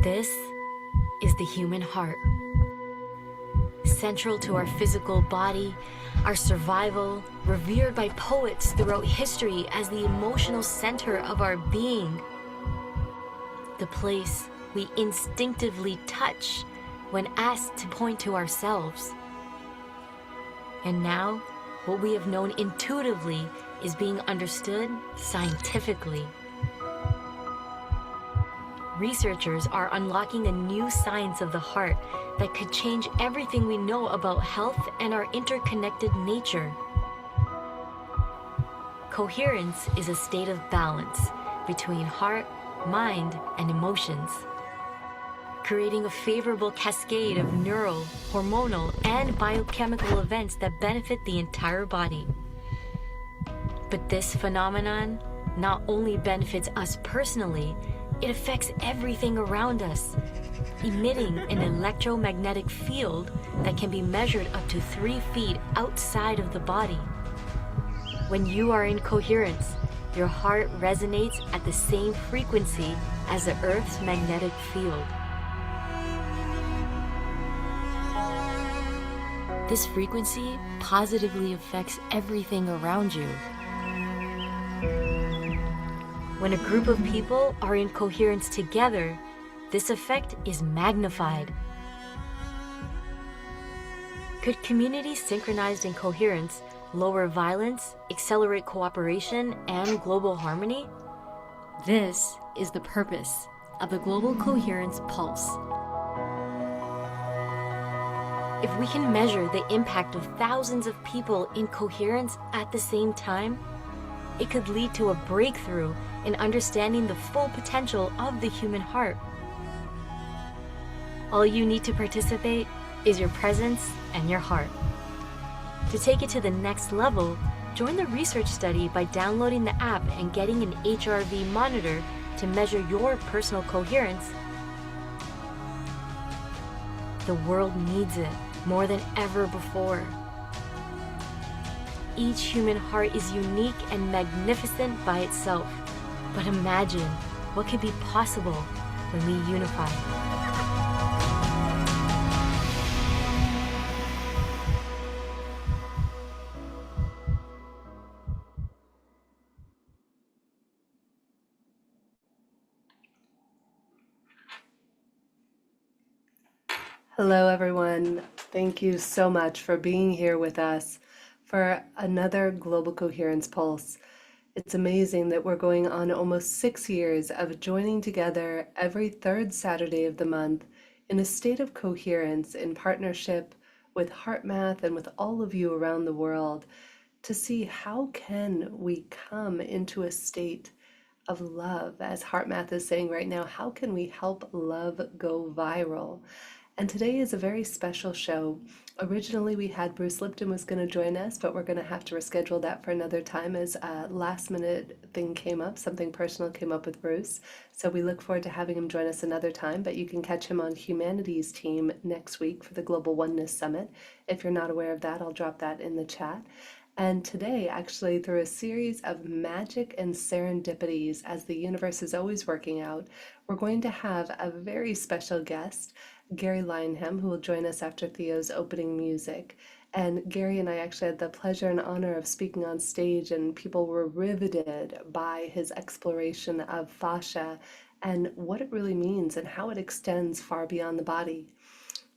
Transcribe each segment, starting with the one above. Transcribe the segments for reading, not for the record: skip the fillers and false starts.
This is the human heart. Central to our physical body, our survival, revered by poets throughout history as the emotional center of our being. The place we instinctively touch when asked to point to ourselves. And now, what we have known intuitively is being understood scientifically. Researchers are unlocking a new science of the heart that could change everything we know about health and our interconnected nature. Coherence is a state of balance between heart, mind, and emotions, creating a favorable cascade of neural, hormonal, and biochemical events that benefit the entire body. But this phenomenon not only benefits us personally, it affects everything around us, emitting an electromagnetic field that can be measured up to 3 feet outside of the body. When you are in coherence, your heart resonates at the same frequency as the Earth's magnetic field. This frequency positively affects everything around you. When a group of people are in coherence together, this effect is magnified. Could communities synchronized in coherence lower violence, accelerate cooperation, and global harmony? This is the purpose of the Global Coherence Pulse. If we can measure the impact of thousands of people in coherence at the same time, it could lead to a breakthrough in understanding the full potential of the human heart. All you need to participate is your presence and your heart. To take it to the next level, join the research study by downloading the app and getting an HRV monitor to measure your personal coherence. The world needs it more than ever before. Each human heart is unique and magnificent by itself. But imagine what could be possible when we unify. Hello, everyone. Thank you so much for being here with us for another Global Coherence Pulse. It's amazing that we're going on almost 6 years of joining together every third Saturday of the month in a state of coherence in partnership with HeartMath and with all of you around the world to see how can we come into a state of love, as HeartMath is saying right now, how can we help love go viral? And today is a very special show. Originally, we had Bruce Lipton was going to join us, but we're going to have to reschedule that for another time as a last minute thing came up, something personal came up with Bruce. So we look forward to having him join us another time, but you can catch him on Humanity's team next week for the Global Oneness Summit. If you're not aware of that, I'll drop that in the chat. And today, actually, through a series of magic and serendipities, as the universe is always working out, we're going to have a very special guest, Garry Lineham, who will join us after Theo's opening music. And Garry and I actually had the pleasure and honor of speaking on stage, and people were riveted by his exploration of fascia and what it really means and how it extends far beyond the body.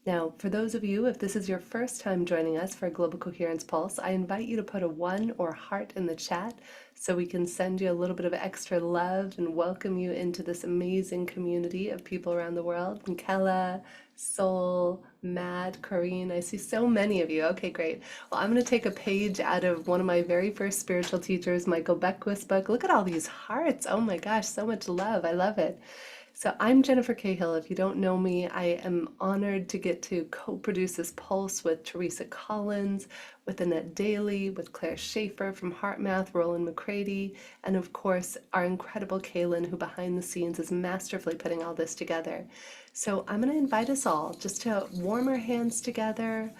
Now, for those of you, if this is your first time joining us for Global Coherence Pulse, I invite you to put a 1 or heart in the chat so we can send you a little bit of extra love and welcome you into this amazing community of people around the world. Michaela, Soul, Mad, Corrine, I see so many of you. Okay, great. Well, I'm going to take a page out of one of my very first spiritual teachers, Michael Beckwith's book. Look at all these hearts. Oh my gosh, so much love. I love it. So I'm Jennifer Cahill. If you don't know me, I am honored to get to co-produce this Pulse with Teresa Collins, with Annette Daly, with Claire Schaefer from HeartMath, Roland McCready, and of course, our incredible Kaylin, who behind the scenes is masterfully putting all this together. So I'm going to invite us all just to warm our hands together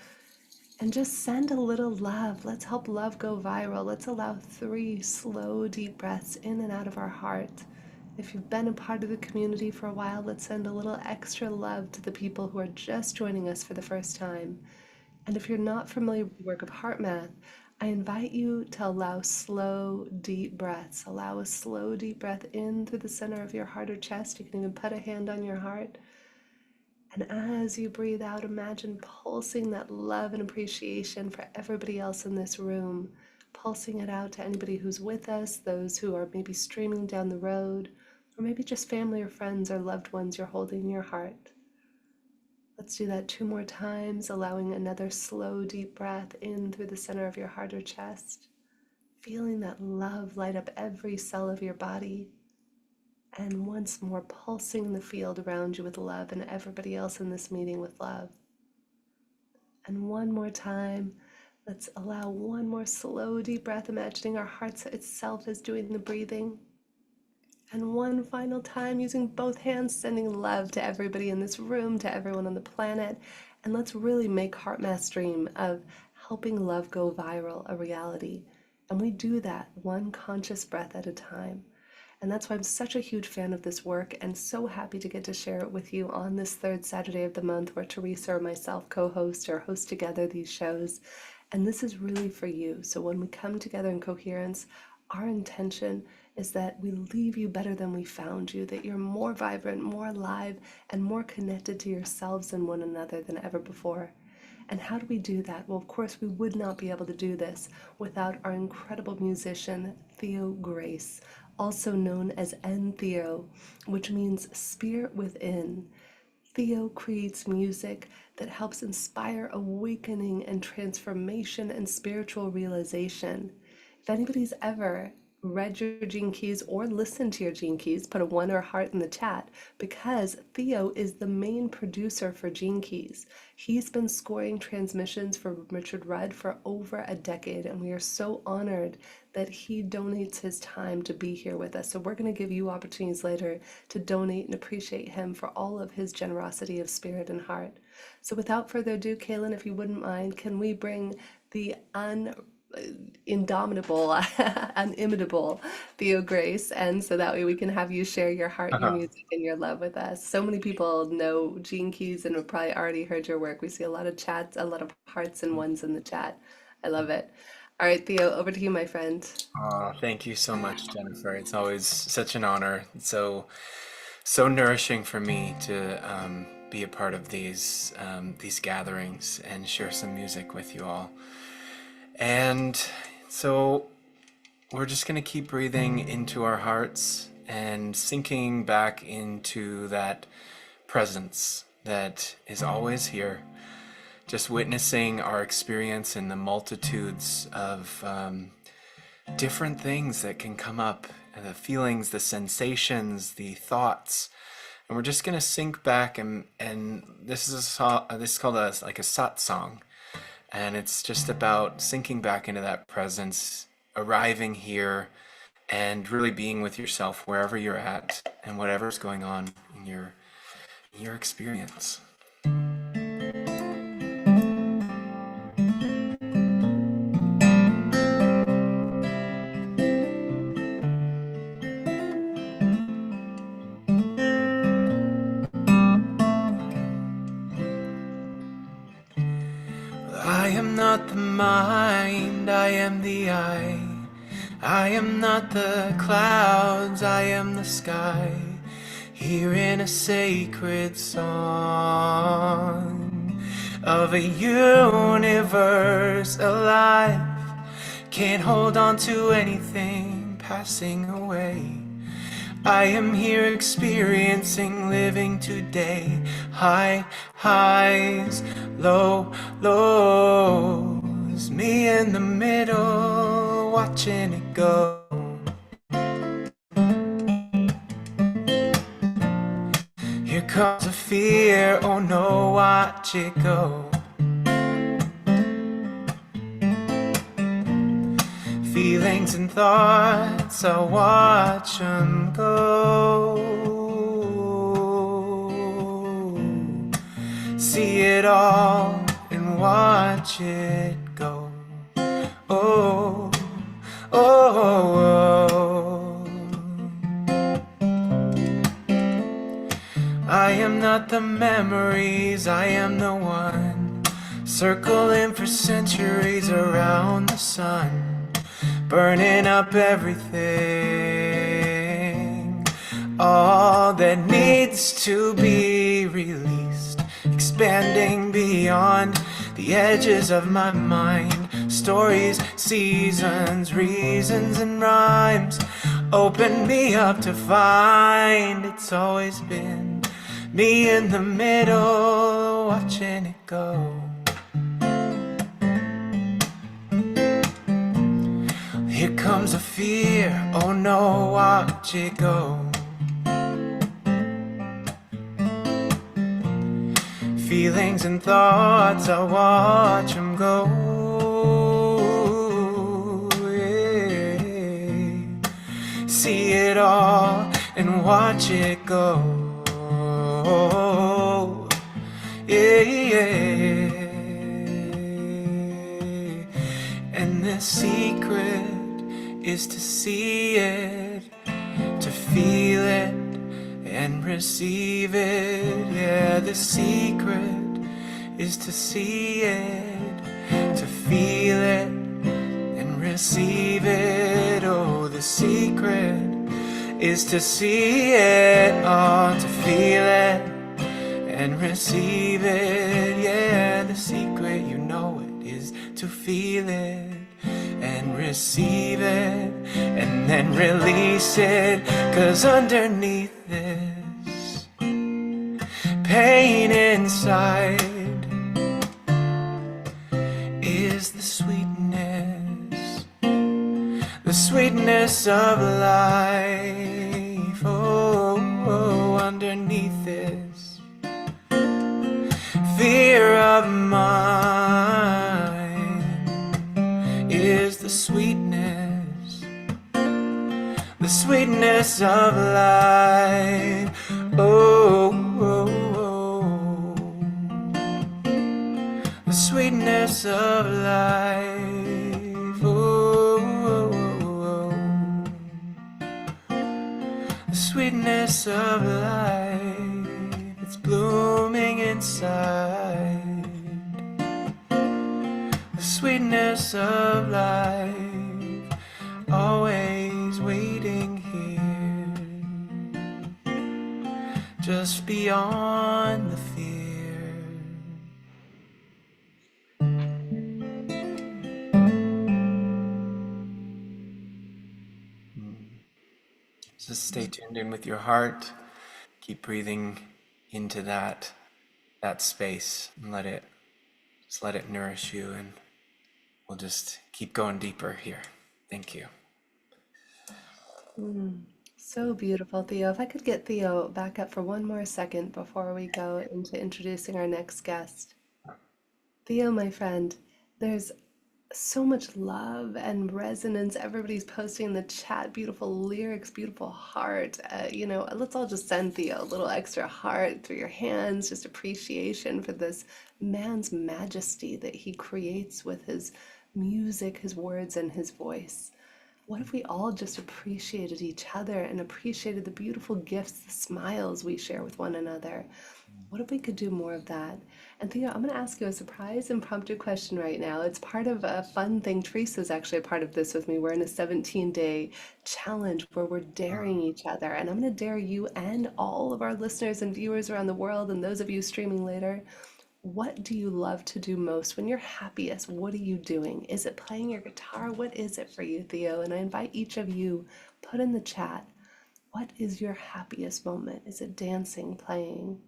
and just send a little love. Let's help love go viral. Let's allow 3 slow, deep breaths in and out of our heart. If you've been a part of the community for a while, let's send a little extra love to the people who are just joining us for the first time. And if you're not familiar with the work of heart math, I invite you to allow slow, deep breaths. Allow a slow, deep breath in through the center of your heart or chest. You can even put a hand on your heart. And as you breathe out, imagine pulsing that love and appreciation for everybody else in this room, pulsing it out to anybody who's with us, those who are maybe streaming down the road, or maybe just family or friends or loved ones you're holding in your heart. Let's do that 2 more times, allowing another slow, deep breath in through the center of your heart or chest, feeling that love light up every cell of your body. And once more, pulsing the field around you with love and everybody else in this meeting with love. And one more time, let's allow one more slow, deep breath, imagining our heart itself is doing the breathing. And one final time, using both hands, sending love to everybody in this room, to everyone on the planet. And let's really make Heart Math's dream of helping love go viral a reality. And we do that one conscious breath at a time. And that's why I'm such a huge fan of this work and so happy to get to share it with you on this third Saturday of the month where Teresa or myself co-host or host together these shows. And this is really for you. So when we come together in coherence, our intention is that we leave you better than we found you, that you're more vibrant, more alive, and more connected to yourselves and one another than ever before. And how do we do that? Well, of course, we would not be able to do this without our incredible musician, Theo Grace, also known as Entheo, which means spirit within. Theo creates music that helps inspire awakening and transformation and spiritual realization. If anybody's ever read your gene keys or listened to your gene keys, put a 1 or heart in the chat, because Theo is the main producer for Gene Keys. He's been scoring transmissions for Richard Rudd for over a decade, and we are so honored that he donates his time to be here with us. So we're going to give you opportunities later to donate and appreciate him for all of his generosity of spirit and heart. So without further ado, Kaylin, if you wouldn't mind, can we bring the indomitable, unimitable Theo Grace, and so that way we can have you share your heart, your music, and your love with us. So many people know Gene Keys and have probably already heard your work. We see a lot of chats, a lot of hearts and ones in the chat. I love it. All right, Theo, over to you, my friend. Thank you so much, Jennifer. It's always such an honor. It's so nourishing for me to be a part of these gatherings and share some music with you all. And so we're just going to keep breathing into our hearts and sinking back into that presence that is always here, just witnessing our experience in the multitudes of different things that can come up, the feelings, the sensations, the thoughts. And we're just going to sink back, and this is called like a satsang. And it's just about sinking back into that presence, arriving here, and really being with yourself wherever you're at and whatever's going on in your experience. I am not the mind, I am the I. I am not the clouds, I am the sky. Here in a sacred song of a universe alive. Can't hold on to anything passing away. I am here experiencing living today. High highs, low lows. Me in the middle, watching it go. Here comes a fear, oh no, watch it go. Feelings and thoughts, I'll watch them go. See it all and watch it go. Oh, oh, oh. not the memories, I am the one circling for centuries around the sun, burning up everything, all that needs to be released, expanding beyond the edges of my mind. Stories, seasons, reasons, and rhymes open me up to find it's always been me in the middle, watching it go. Here comes a fear, oh no, watch it go. Feelings and thoughts, I watch them go. Yeah. See it all and watch it go. Yeah, yeah. And the secret is to see it, to feel it, and receive it. Yeah, the secret is to see it, to feel it, and receive it. Oh, the secret is to see it, oh, to feel it, and receive it. Yeah, the secret, you know it, is to feel it and receive it, and then release it. 'Cause underneath this pain inside is the sweetness of life. Oh, oh, underneath this fear of mine is the sweetness of life. Oh, oh, oh, the sweetness of life. Oh, oh, oh, the sweetness of life. It's blooming inside. The sweetness of life, always waiting here, just beyond the fear. Just stay tuned in with your heart. Keep breathing into that space and let it nourish you, and we'll just keep going deeper here. Thank you. So beautiful, Theo. If I could get Theo back up for one more second before we go into introducing our next guest. Theo, my friend, there's so much love and resonance. Everybody's posting in the chat beautiful lyrics, beautiful heart. Let's all just send Theo a little extra heart through your hands, just appreciation for this man's majesty that he creates with his music, his words, and his voice. What if we all just appreciated each other and appreciated the beautiful gifts, the smiles we share with one another? What if we could do more of that? And Theo, I'm going to ask you a surprise impromptu question right now. It's part of a fun thing. Teresa's actually a part of this with me. We're in a 17-day challenge where we're daring each other. And I'm going to dare you and all of our listeners and viewers around the world, and those of you streaming later. What do you love to do most? When you're happiest, what are you doing? Is it playing your guitar? What is it for you, Theo? And I invite each of you, put in the chat, what is your happiest moment? Is it dancing, playing?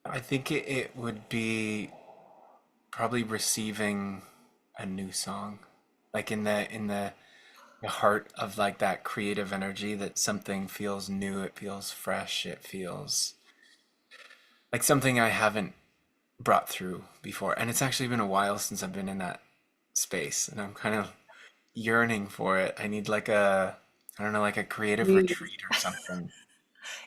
I think it would be probably receiving a new song, like in the heart of like that creative energy, that something feels new, it feels fresh, it feels like something I haven't brought through before. And it's actually been a while since I've been in that space, and I'm kind of yearning for it. I need like a, I don't know, like a creative Muse. retreat or something.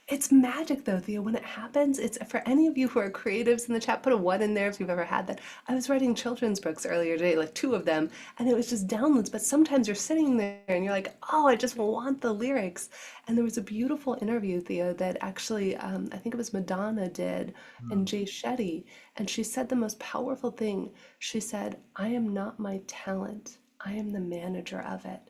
It's magic though, Theo. When it happens, it's for any of you who are creatives in the chat, put a one in there if you've ever had that. I was writing children's books earlier today, like two of them, and it was just downloads. But sometimes you're sitting there and you're like, oh, I just want the lyrics. And there was a beautiful interview, Theo, that actually, I think it was Madonna did, and Jay Shetty. And she said the most powerful thing. She said, I am not my talent, I am the manager of it.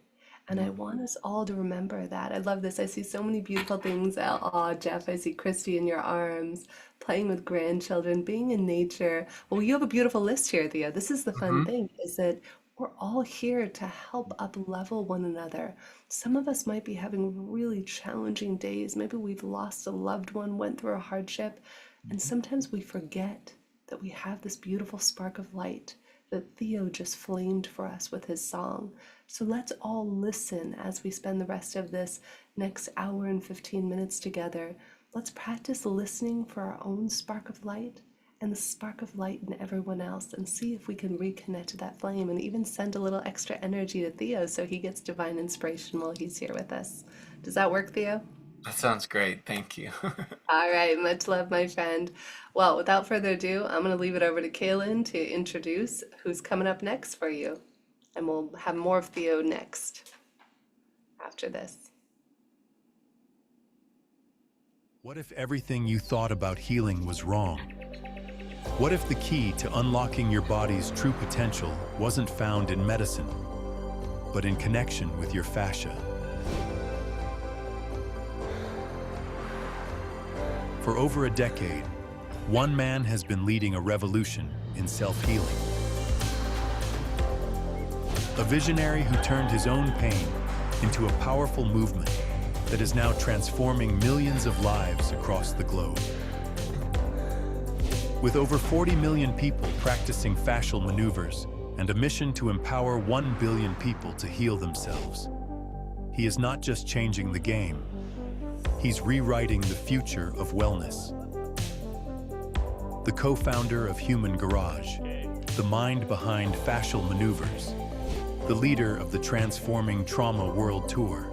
And I want us all to remember that. I love this. I see so many beautiful things. Oh, Jeff, I see Christy in your arms, playing with grandchildren, being in nature. Well, you have a beautiful list here, Theo. This is the fun Hmm. thing, is that we're all here to help up level one another. Some of us might be having really challenging days. Maybe we've lost a loved one, went through a hardship, and sometimes we forget that we have this beautiful spark of light that Theo just flamed for us with his song. So let's all listen as we spend the rest of this next hour and 15 minutes together. Let's practice listening for our own spark of light and the spark of light in everyone else, and see if we can reconnect to that flame and even send a little extra energy to Theo so he gets divine inspiration while he's here with us. Does that work, Theo? That sounds great. Thank you. All right, much love, my friend. Well, without further ado, I'm going to leave it over to Kaylin to introduce who's coming up next for you. And we'll have more of Theo next after this. What if everything you thought about healing was wrong? What if the key to unlocking your body's true potential wasn't found in medicine, but in connection with your fascia? For over a decade, one man has been leading a revolution in self-healing. A visionary who turned his own pain into a powerful movement that is now transforming millions of lives across the globe. With over 40 million people practicing fascial maneuvers and a mission to empower 1 billion people to heal themselves, he is not just changing the game, he's rewriting the future of wellness. The co-founder of Human Garage, the mind behind fascial maneuvers, the leader of the Transforming Trauma World Tour.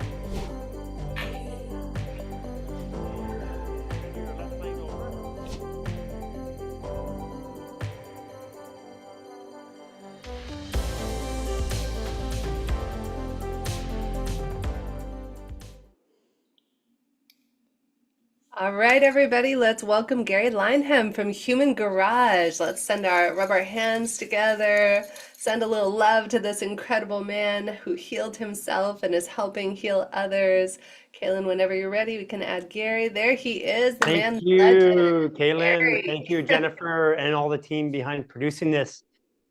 All right, everybody, let's welcome Garry Lineham from Human Garage. Let's rub our hands together, send a little love to this incredible man who healed himself and is helping heal others. Kaylin, whenever you're ready, we can add Garry. There he is, the man, Thank the legend, you, Kaylin. Garry. Thank you, Jennifer, and all the team behind producing this.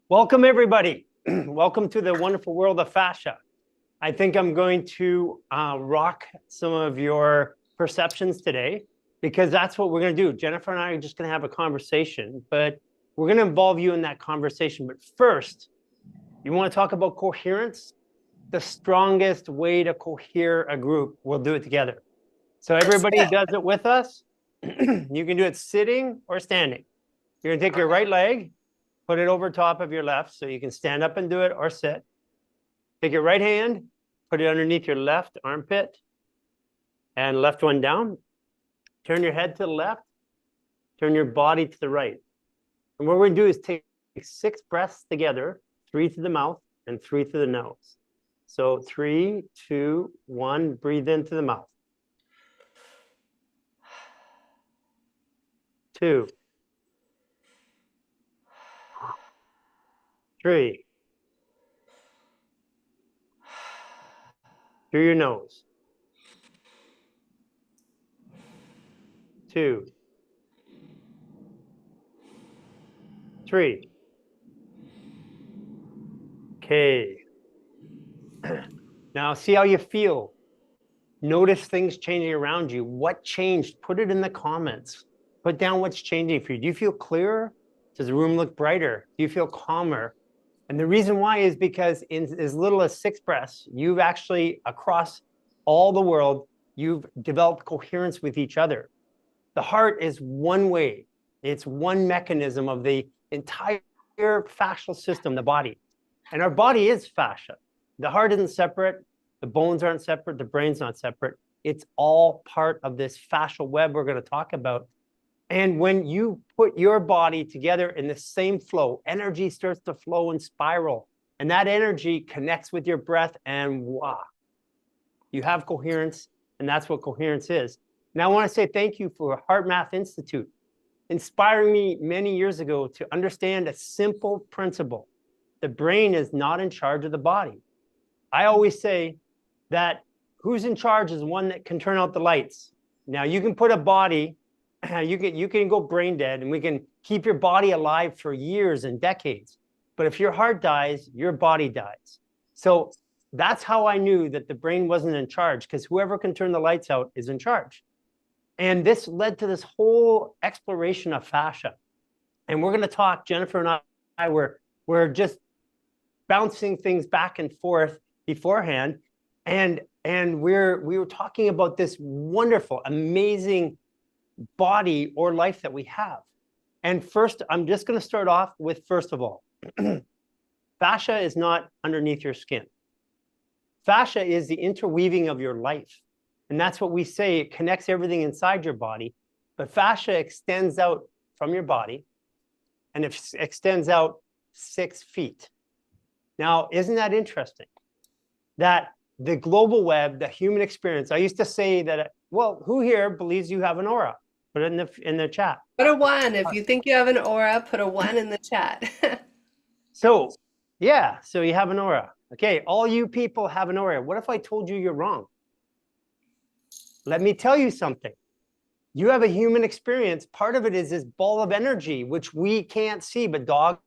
Welcome, everybody. Welcome to the wonderful world of fascia. I think I'm going to rock some of your perceptions today, because that's what we're going to do. Jennifer and I are just going to have a conversation, but we're going to involve you in that conversation. But first, you want to talk about coherence? The strongest way to cohere a group, we'll do it together. So everybody does it with us. You can do it sitting or standing. You're going to take your right leg, put it over top of your left, so you can stand up and do it or sit. Take your right hand, put it underneath your left armpit, and left one down. Turn your head to the left, turn your body to the right. And what we're going to do is take 6 breaths together, 3 through the mouth and 3 through the nose. So 3, 2, 1, breathe into the mouth. 2, 3, through your nose. 2, 3. Okay. Now see how you feel. Notice things changing around you. What changed? Put it in the comments. Put down what's changing for you. Do you feel clearer? Does the room look brighter? Do you feel calmer? And the reason why is because in as little as 6 breaths, you've actually, across all the world, you've developed coherence with each other. The heart is one way. It's one mechanism of the entire fascial system, the body. And our body is fascia. The heart isn't separate. The bones aren't separate. The brain's not separate. It's all part of this fascial web we're going to talk about. And when you put your body together in the same flow, energy starts to flow and spiral. And that energy connects with your breath, and wow, you have coherence. And that's what coherence is. Now, I want to say thank you for Heart Math Institute, inspiring me many years ago to understand a simple principle. The brain is not in charge of the body. I always say that who's in charge is one that can turn out the lights. Now, you can put a body, you can go brain dead, and we can keep your body alive for years and decades. But if your heart dies, your body dies. So that's how I knew that the brain wasn't in charge, because whoever can turn the lights out is in charge. And this led to this whole exploration of fascia. And we're going to talk, Jennifer and I we're just bouncing things back and forth beforehand. And we were talking about this wonderful, amazing body or life that we have. And first, I'm just going to start off with, first of all, fascia is not underneath your skin. Fascia is the interweaving of your life. And that's what we say, it connects everything inside your body. But fascia extends out from your body, and it extends out 6 feet. Now, isn't that interesting? That the global web, the human experience, I used to say that, well, who here believes you have an aura? Put it in the chat. Put a 1. If you think you have an aura, put a 1 in the chat. So, yeah, so you have an aura. Okay, all you people have an aura. What if I told you you're wrong? Let me tell you something. You have a human experience. Part of it is this ball of energy, which we can't see, but dogs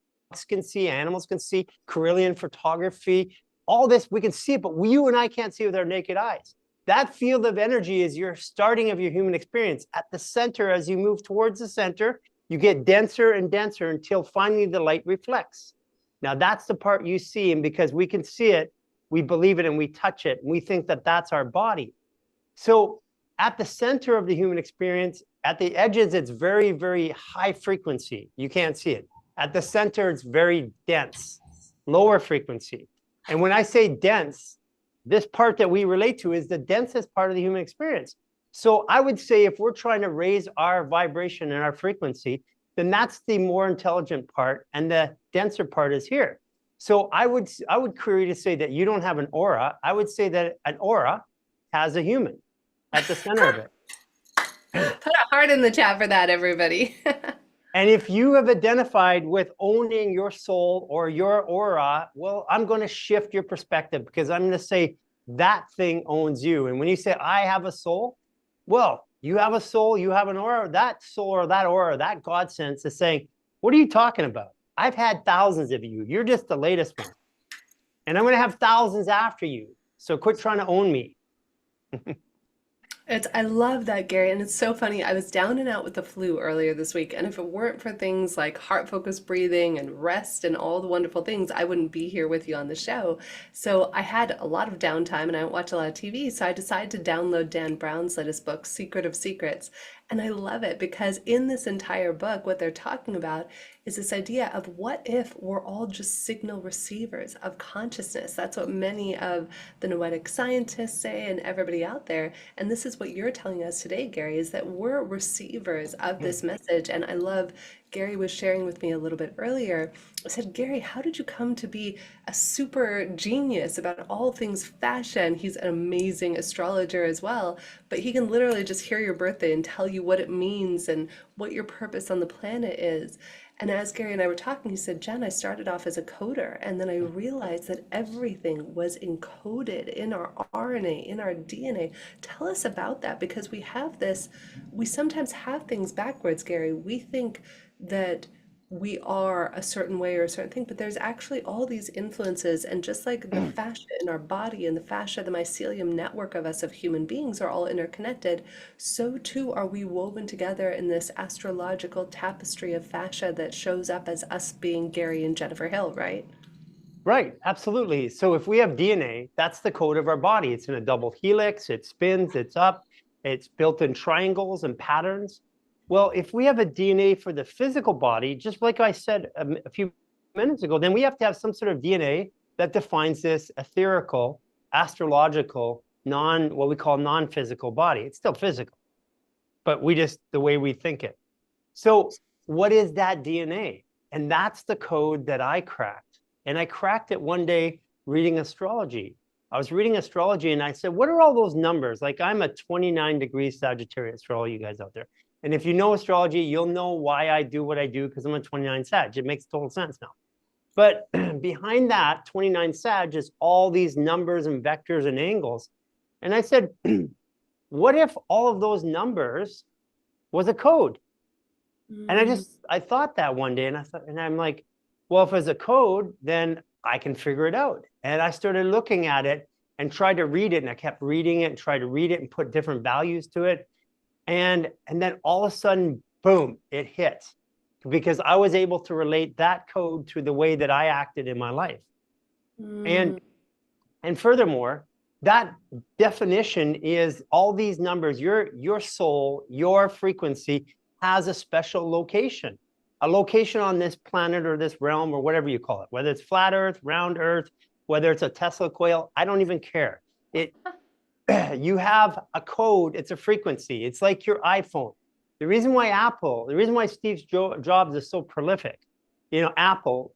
can see, animals can see, Carillion photography, all this, we can see it, but you and I can't see with our naked eyes. That field of energy is your starting of your human experience. At the center, as you move towards the center, you get denser and denser until finally the light reflects. Now, that's the part you see, and because we can see it, we believe it and we touch it, and we think that that's our body. So at the center of the human experience, at the edges, it's very, very high frequency. You can't see it. At the center, it's very dense, lower frequency. And when I say dense, this part that we relate to is the densest part of the human experience. So I would say if we're trying to raise our vibration and our frequency, then that's the more intelligent part, and the denser part is here. So I would query to say that you don't have an aura. I would say that an aura has a human at the center of it. Put a heart in the chat for that, everybody. And if you have identified with owning your soul or your aura, well, I'm going to shift your perspective, because I'm going to say that thing owns you. And when you say, I have a soul, well, you have a soul, you have an aura, that soul or that aura, that God sense is saying, what are you talking about? I've had thousands of you. You're just the latest one. And I'm going to have thousands after you. So quit trying to own me. I love that, Garry, and it's so funny. I was down and out with the flu earlier this week, and if it weren't for things like heart-focused breathing and rest and all the wonderful things, I wouldn't be here with you on the show. So I had a lot of downtime, and I don't watch a lot of TV, so I decided to download Dan Brown's latest book, Secret of Secrets. And I love it because in this entire book, what they're talking about is this idea of what if we're all just signal receivers of consciousness. That's what many of the noetic scientists say and everybody out there. And this is what you're telling us today, Garry, is that we're receivers of this message. And I love, Garry was sharing with me a little bit earlier. I said, Garry, how did you come to be a super genius about all things fascia? And he's an amazing astrologer as well, but he can literally just hear your birthday and tell you what it means and what your purpose on the planet is. And as Garry and I were talking, he said, Jen, I started off as a coder, and then I realized that everything was encoded in our RNA, in our DNA. Tell us about that, because we have this, we sometimes have things backwards, Garry. We think that we are a certain way or a certain thing, but there's actually all these influences, and just like the fascia in our body and the fascia, the mycelium network of us, of human beings, are all interconnected, so too are we woven together in this astrological tapestry of fascia that shows up as us being Garry and Jennifer Hill, right? Right, absolutely. So if we have DNA, that's the code of our body. It's in a double helix, it spins, it's up, it's built in triangles and patterns. Well, if we have a DNA for the physical body, just like I said a few minutes ago, then we have to have some sort of DNA that defines this etherical, astrological what we call non-physical body. It's still physical, but the way we think it. So what is that DNA? And that's the code that I cracked. And I cracked it one day reading astrology. I was reading astrology and I said, what are all those numbers? Like, I'm a 29 degrees Sagittarius for all you guys out there. And if you know astrology, you'll know why I do what I do, because I'm a 29 Sag. It makes total sense now. But behind that 29 Sag is all these numbers and vectors and angles. And I said, what if all of those numbers was a code? And I thought that one day, and I'm like, well, if it's a code, then I can figure it out. And I started looking at it and tried to read it, and I kept reading it and tried to read it and put different values to it. And then all of a sudden, boom, it hit, because I was able to relate that code to the way that I acted in my life. And furthermore, that definition is all these numbers, your soul, your frequency has a special location, a location on this planet or this realm or whatever you call it, whether it's flat Earth, round Earth, whether it's a Tesla coil, I don't even care. You have a code, it's a frequency. It's like your iPhone. The reason why Steve Jobs is so prolific, Apple,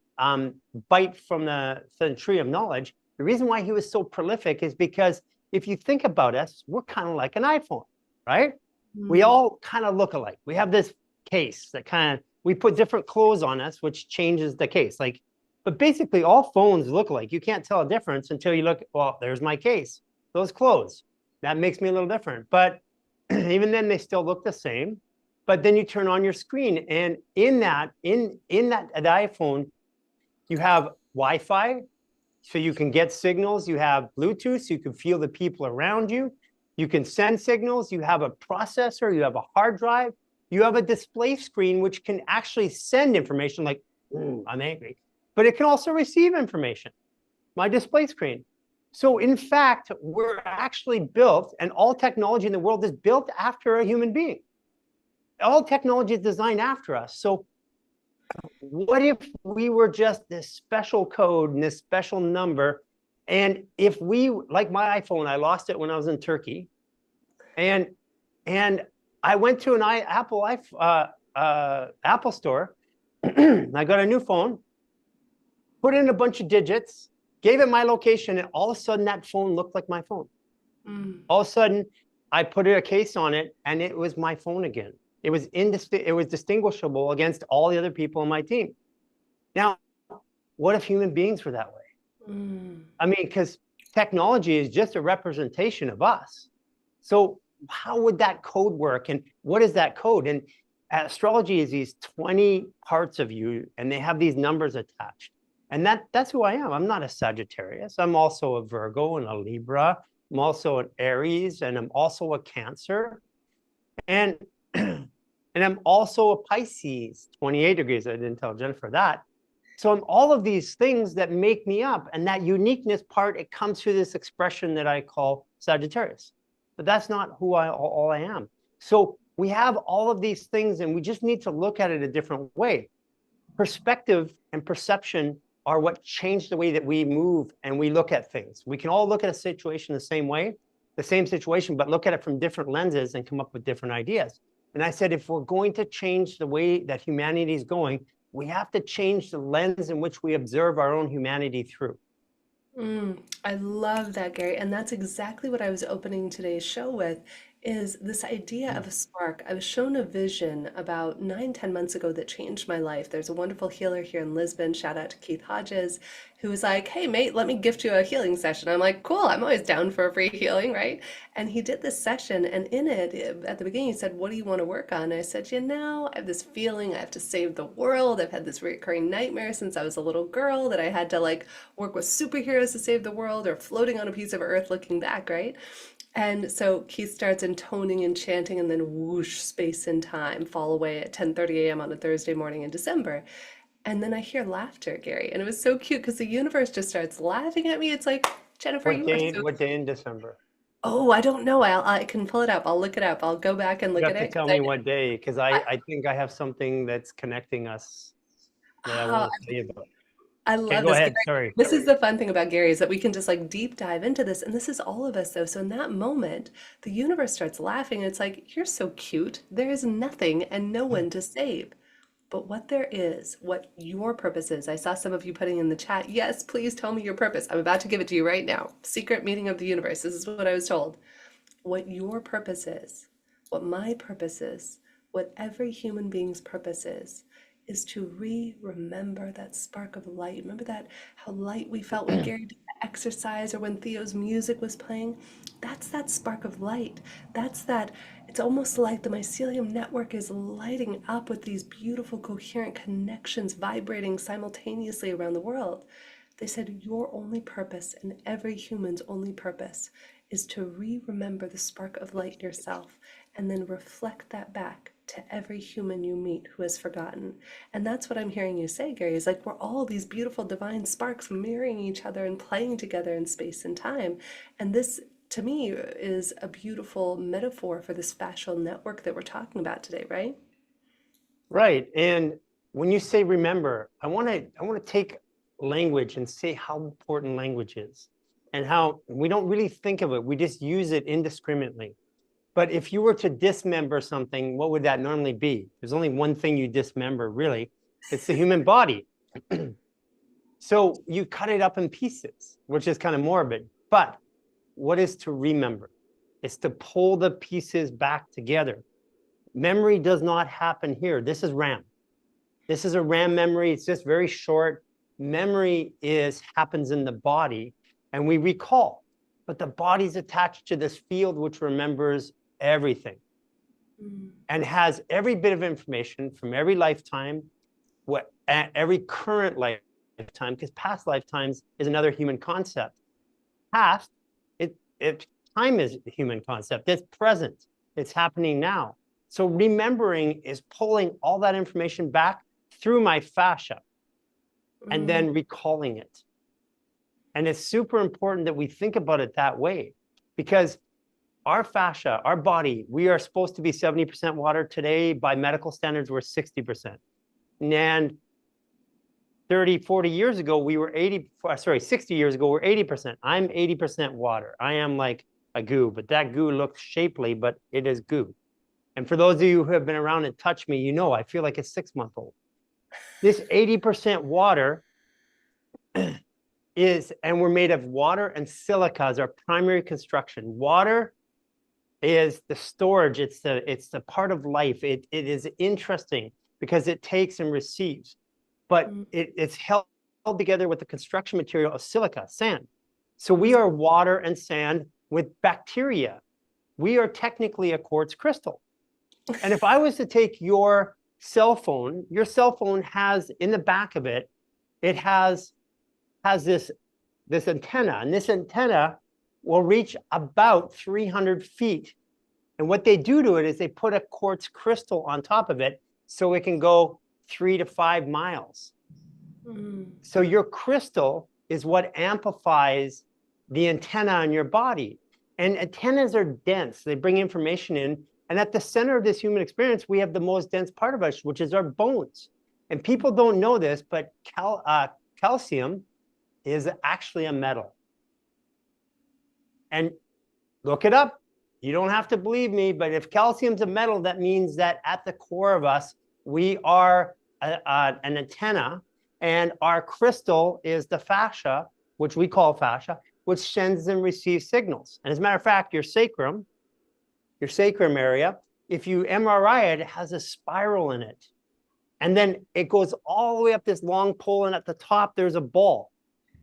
bite from the tree of knowledge. The reason why he was so prolific is because if you think about us, we're kind of like an iPhone, right? We all kind of look alike. We have this case that we put different clothes on us, which changes the case. But basically all phones look alike. You can't tell a difference until you look, well, there's my case, those clothes. That makes me a little different. But even then they still look the same. But then you turn on your screen, and in that iPhone, you have Wi-Fi, so you can get signals. You have Bluetooth, so you can feel the people around you. You can send signals. You have a processor. You have a hard drive. You have a display screen, which can actually send information like, I'm angry. But it can also receive information, my display screen. So in fact, we're actually built, and all technology in the world is built after a human being. All technology is designed after us. So what if we were just this special code and this special number? And if we, like my iPhone, I lost it when I was in Turkey. And I went to an Apple store. I got a new phone, put in a bunch of digits, gave it my location, and all of a sudden that phone looked like my phone. All of a sudden, I put a case on it, and it was my phone again. It was distinguishable against all the other people on my team. Now, what if human beings were that way? I mean, because technology is just a representation of us. So how would that code work? And what is that code? And astrology is these 20 parts of you, and they have these numbers attached. And that's who I am. I'm not a Sagittarius. I'm also a Virgo and a Libra. I'm also an Aries, and I'm also a Cancer. And I'm also a Pisces, 28 degrees. I didn't tell Jennifer that. So I'm all of these things that make me up. And that uniqueness part, it comes through this expression that I call Sagittarius. But that's not who all I am. So we have all of these things, and we just need to look at it a different way. Perspective and perception are what change the way that we move and we look at things. We can all look at a situation the same way, the same situation, but look at it from different lenses and come up with different ideas. And I said, if we're going to change the way that humanity is going, we have to change the lens in which we observe our own humanity through. I love that, Gary. And that's exactly what I was opening today's show with, is this idea of a spark. I was shown a vision about 9, 10 months ago that changed my life. There's a wonderful healer here in Lisbon, shout out to Keith Hodges, who was like, hey, mate, let me gift you a healing session. I'm like, cool, I'm always down for a free healing, right? And he did this session, and in it, at the beginning, he said, what do you want to work on? And I said, I have this feeling I have to save the world. I've had this recurring nightmare since I was a little girl that I had to work with superheroes to save the world, or floating on a piece of earth looking back, right? And so Keith starts intoning and chanting, and then whoosh, space and time fall away at 10:30 a.m. on a Thursday morning in December. And then I hear laughter, Gary. And it was so cute because the universe just starts laughing at me. It's like, Jennifer, What day in December? Oh, I don't know. I can pull it up. I'll look it up. I'll go back and look at it. You have to tell me what day, because I think I have something that's connecting us that I want to tell you about. I Okay, love go this, ahead. Gary. Sorry. This is the fun thing about Gary is that we can just like deep dive into this, and this is all of us though. So in that moment, the universe starts laughing, and it's like, you're so cute. There is nothing and no one to save. But what there is, what your purpose is, I saw some of you putting in the chat, yes, please tell me your purpose. I'm about to give it to you right now. Secret meeting of the universe. This is what I was told. What your purpose is, what my purpose is, what every human being's purpose is to remember that spark of light. Remember that how light we felt when Gary did the exercise or when Theo's music was playing? That's that spark of light. That's that, it's almost like the mycelium network is lighting up with these beautiful coherent connections vibrating simultaneously around the world. They said your only purpose and every human's only purpose is to remember the spark of light in yourself and then reflect that back to every human you meet who has forgotten. And that's what I'm hearing you say, Gary, is like we're all these beautiful divine sparks mirroring each other and playing together in space and time. And this, to me, is a beautiful metaphor for this fascial network that we're talking about today, right? Right. And when you say remember, I want to take language and say how important language is and how we don't really think of it. We just use it indiscriminately. But if you were to dismember something, what would that normally be? There's only one thing you dismember, really. It's the human body. So you cut it up in pieces, which is kind of morbid. But what is to remember? It's to pull the pieces back together. Memory does not happen here. This is RAM. This is a RAM memory. It's just very short. Memory happens in the body, and we recall. But the body's attached to this field which remembers everything and has every bit of information from every lifetime, every current lifetime, because past lifetimes is another human concept. Past, time is a human concept. It's present. It's happening now. So remembering is pulling all that information back through my fascia and then recalling it. And it's super important that we think about it that way, because our fascia, our body, we are supposed to be 70% water. Today, by medical standards, we're 60%. And 30, 40 years ago, we were 60 years ago, we're 80%. I'm 80% water. I am like a goo, but that goo looks shapely, but it is goo. And for those of you who have been around and touched me, you know I feel like a 6-month-old. This 80% water and we're made of water and silica as our primary construction. Water is the storage. It's the part of life. It is interesting because it takes and receives, but it's held together with the construction material of silica, sand. So we are water and sand with bacteria. We are technically a quartz crystal. And if I was to take your cell phone has in the back of it, it has this antenna, and this antenna will reach about 300 feet. And what they do to it is they put a quartz crystal on top of it so it can go 3 to 5 miles. So your crystal is what amplifies the antenna on your body. And antennas are dense. They bring information in. And at the center of this human experience, we have the most dense part of us, which is our bones. And people don't know this, but calcium is actually a metal. And look it up. You don't have to believe me, but if calcium's a metal, that means that at the core of us, we are an antenna, and our crystal is the fascia, which we call fascia, which sends and receives signals. And as a matter of fact, your sacrum area, if you MRI it, it has a spiral in it. And then it goes all the way up this long pole, and at the top, there's a ball.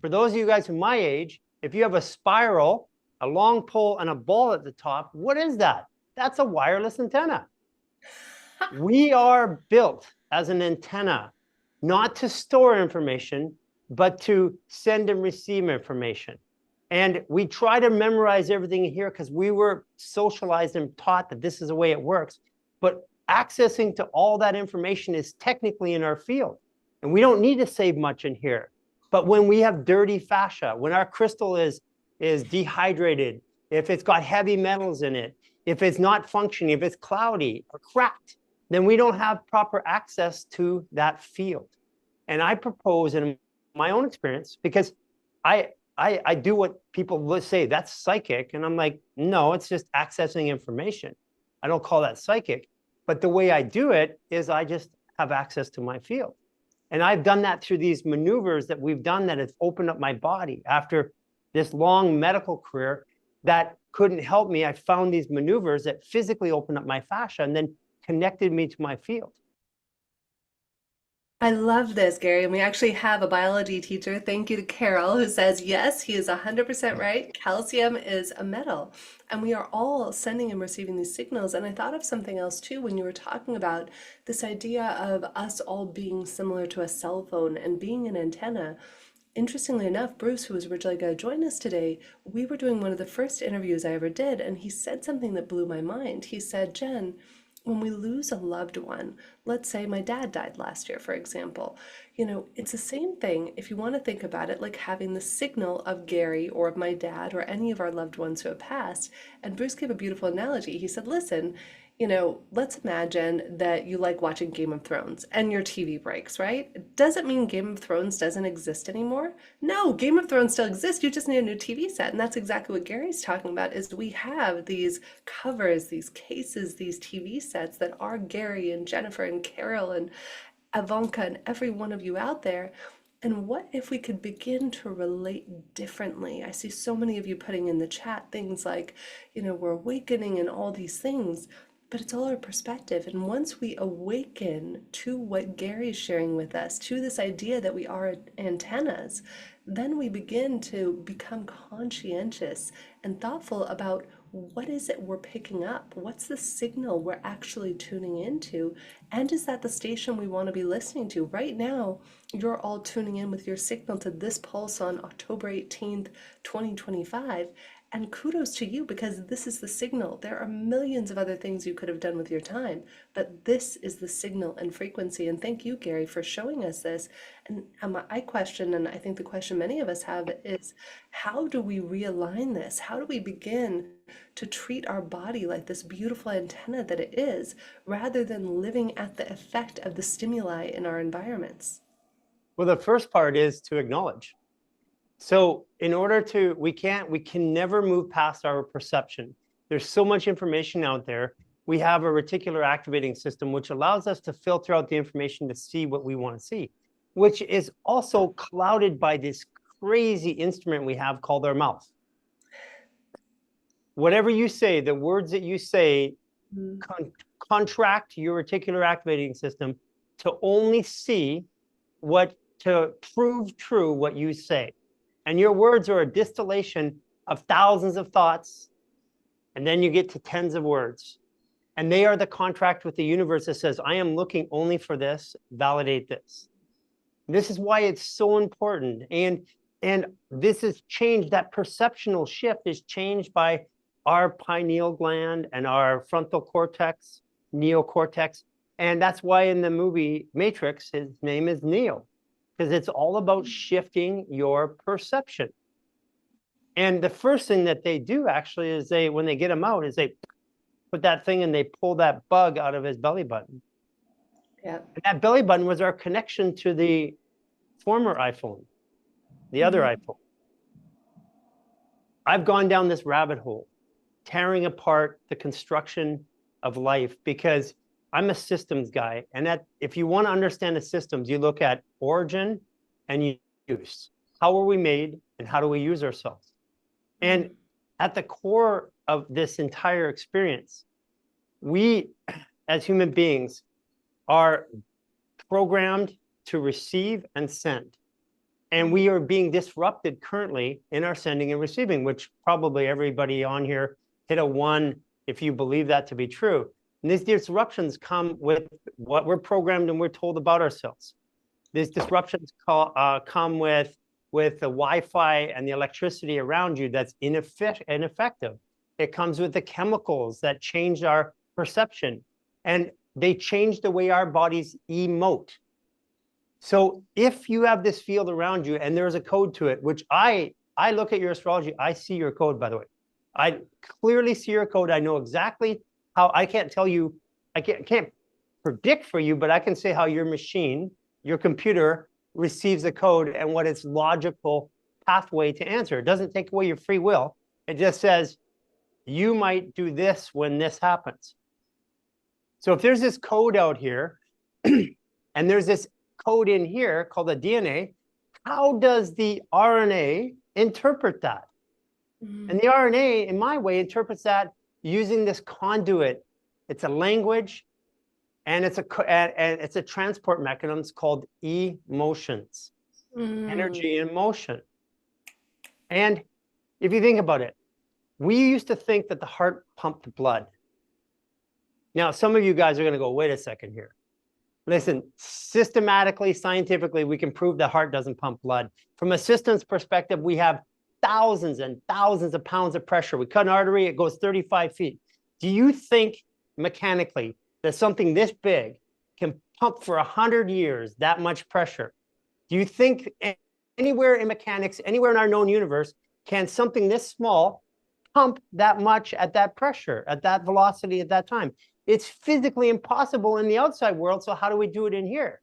For those of you guys who are my age, if you have a spiral, a long pole, and a ball at the top, what is that? That's a wireless antenna. We are built as an antenna, not to store information, but to send and receive information. And we try to memorize everything here because we were socialized and taught that this is the way it works. But accessing to all that information is technically in our field. And we don't need to save much in here. But when we have dirty fascia, when our crystal is dehydrated, if it's got heavy metals in it, if it's not functioning, if it's cloudy or cracked, then we don't have proper access to that field. And I propose in my own experience, because I do what people say, that's psychic. And I'm like, no, it's just accessing information. I don't call that psychic. But the way I do it is I just have access to my field. And I've done that through these maneuvers that we've done that have opened up my body. After this long medical career that couldn't help me, I found these maneuvers that physically opened up my fascia and then connected me to my field. I love this, Gary. And we actually have a biology teacher, thank you to Carol, who says, yes, he is 100% right. Calcium is a metal. And we are all sending and receiving these signals. And I thought of something else too when you were talking about this idea of us all being similar to a cell phone and being an antenna. Interestingly enough, Bruce, who was originally going to join us today, we were doing one of the first interviews I ever did, and he said something that blew my mind. He said, Jen, when we lose a loved one, let's say my dad died last year, for example, it's the same thing if you want to think about it, like having the signal of Gary or of my dad or any of our loved ones who have passed. And Bruce gave a beautiful analogy. He said, listen, let's imagine that you like watching Game of Thrones and your TV breaks, right? It doesn't mean Game of Thrones doesn't exist anymore. No, Game of Thrones still exists. You just need a new TV set. And that's exactly what Gary's talking about is we have these covers, these cases, these TV sets that are Gary and Jennifer and Carol and Ivanka and every one of you out there. And what if we could begin to relate differently? I see so many of you putting in the chat things like, we're awakening and all these things. But it's all our perspective. And once we awaken to what Gary's sharing with us, to this idea that we are antennas, then we begin to become conscientious and thoughtful about what is it we're picking up? What's the signal we're actually tuning into? And is that the station we want to be listening to? Right now, you're all tuning in with your signal to this pulse on October 18th, 2025. And kudos to you because this is the signal. There are millions of other things you could have done with your time, but this is the signal and frequency. And thank you, Gary, for showing us this. And I question, and I think the question many of us have is, how do we realign this? How do we begin to treat our body like this beautiful antenna that it is, rather than living at the effect of the stimuli in our environments? Well, the first part is to acknowledge. So in order to, we can never move past our perception. There's so much information out there. We have a reticular activating system, which allows us to filter out the information to see what we want to see, which is also clouded by this crazy instrument we have called our mouth. Whatever you say, the words that you say contract your reticular activating system to only see to prove true what you say. And your words are a distillation of thousands of thoughts, and then you get to tens of words. And they are the contract with the universe that says, I am looking only for this, validate this. This is why it's so important. And this is changed, that perceptional shift is changed by our pineal gland and our frontal cortex, neocortex. And that's why in the movie Matrix, his name is Neo, because it's all about shifting your perception. And the first thing that they do actually is when they get him out, is they put that thing and they pull that bug out of his belly button. Yeah. And that belly button was our connection to the former iPhone, the other iPhone. I've gone down this rabbit hole, tearing apart the construction of life, because I'm a systems guy. And if you want to understand the systems, you look at origin and use. How are we made and how do we use ourselves? And at the core of this entire experience, we as human beings are programmed to receive and send. And we are being disrupted currently in our sending and receiving, which probably everybody on here hit a 1 if you believe that to be true. And these disruptions come with what we're programmed and we're told about ourselves. These disruptions come with the Wi-Fi and the electricity around you that's ineffective. It comes with the chemicals that change our perception, and they change the way our bodies emote. So if you have this field around you and there's a code to it, which I look at your astrology, I see your code, by the way. I clearly see your code. I know exactly how. I can't tell you, I can't predict for you, but I can say how your machine, your computer receives the code and what its logical pathway to answer. It doesn't take away your free will. It just says, you might do this when this happens. So if there's this code out here, and there's this code in here called the DNA, how does the RNA interpret that? And the RNA, in my way, interprets that using this conduit. It's a language, and it's a transport mechanism called emotions, energy in motion. And if you think about it, we used to think that the heart pumped blood. Now, some of you guys are going to go, wait a second here. Listen, systematically, scientifically, we can prove the heart doesn't pump blood. From a systems perspective, we have thousands and thousands of pounds of pressure. We cut an artery, it goes 35 feet. Do you think mechanically that something this big can pump for 100 years that much pressure? Do you think anywhere in mechanics, anywhere in our known universe, can something this small pump that much at that pressure, at that velocity, at that time? It's physically impossible in the outside world, so how do we do it in here?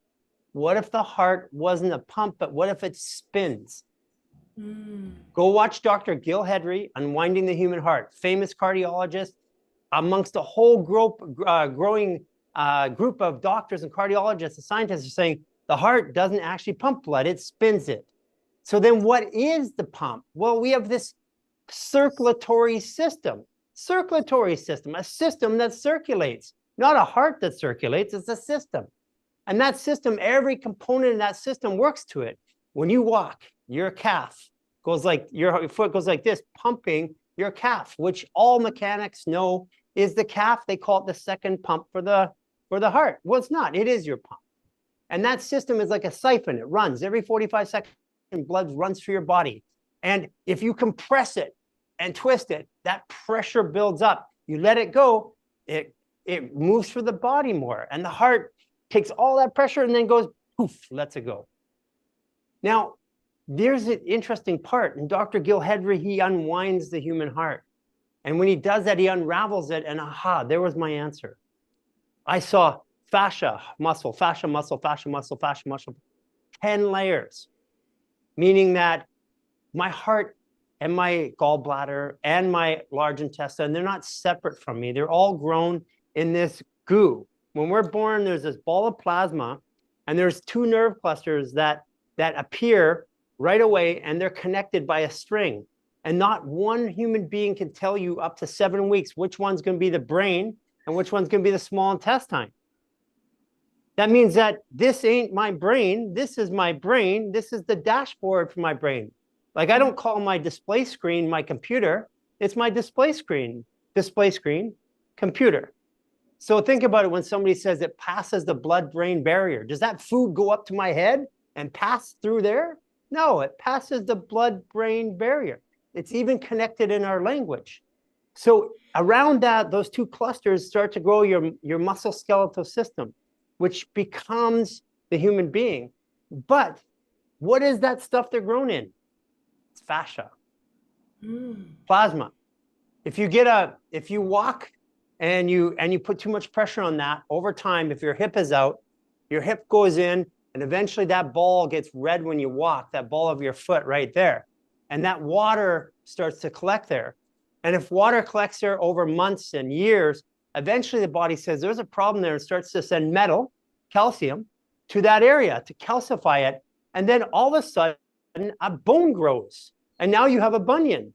What if the heart wasn't a pump, but what if it spins? Go watch Dr. Gil Hedry, Unwinding the Human Heart, famous cardiologist, amongst a whole growing group of doctors and cardiologists and scientists are saying the heart doesn't actually pump blood, it spins it. So then what is the pump? Well, we have this circulatory system. A system that circulates, not a heart that circulates, it's a system. And that system, every component in that system works to it. When you walk, your calf goes like, your foot goes like this, pumping your calf, which all mechanics know is the calf. They call it the second pump for the heart. Well, it's not, it is your pump. And that system is like a siphon. It runs every 45 seconds, blood runs through your body. And if you compress it and twist it, that pressure builds up. You let it go, it moves through the body more. And the heart takes all that pressure and then goes, poof, lets it go. Now, there's an interesting part. And Dr. Gil Hedry, he unwinds the human heart. And when he does that, he unravels it. And aha, there was my answer. I saw fascia, muscle, fascia, muscle, fascia, muscle, fascia, muscle, 10 layers, meaning that my heart and my gallbladder and my large intestine, they're not separate from me. They're all grown in this goo. When we're born, there's this ball of plasma, and there's 2 nerve clusters that appear right away, and they're connected by a string. And not one human being can tell you up to 7 weeks which one's going to be the brain and which one's going to be the small intestine. That means that this ain't my brain. This is my brain. This is the dashboard for my brain. Like, I don't call my display screen my computer. It's my display screen, computer. So think about it when somebody says it passes the blood-brain barrier. Does that food go up to my head and pass through there? No, it passes the blood-brain barrier. It's even connected in our language. So around that, those 2 clusters start to grow your muscle-skeletal system, which becomes the human being. But what is that stuff they're grown in? It's fascia, plasma. If you walk and you put too much pressure on that, over time, if your hip is out, your hip goes in, and eventually that ball gets red when you walk, that ball of your foot right there. And that water starts to collect there. And if water collects there over months and years, eventually the body says there's a problem there and starts to send metal, calcium, to that area to calcify it. And then all of a sudden, a bone grows. And now you have a bunion.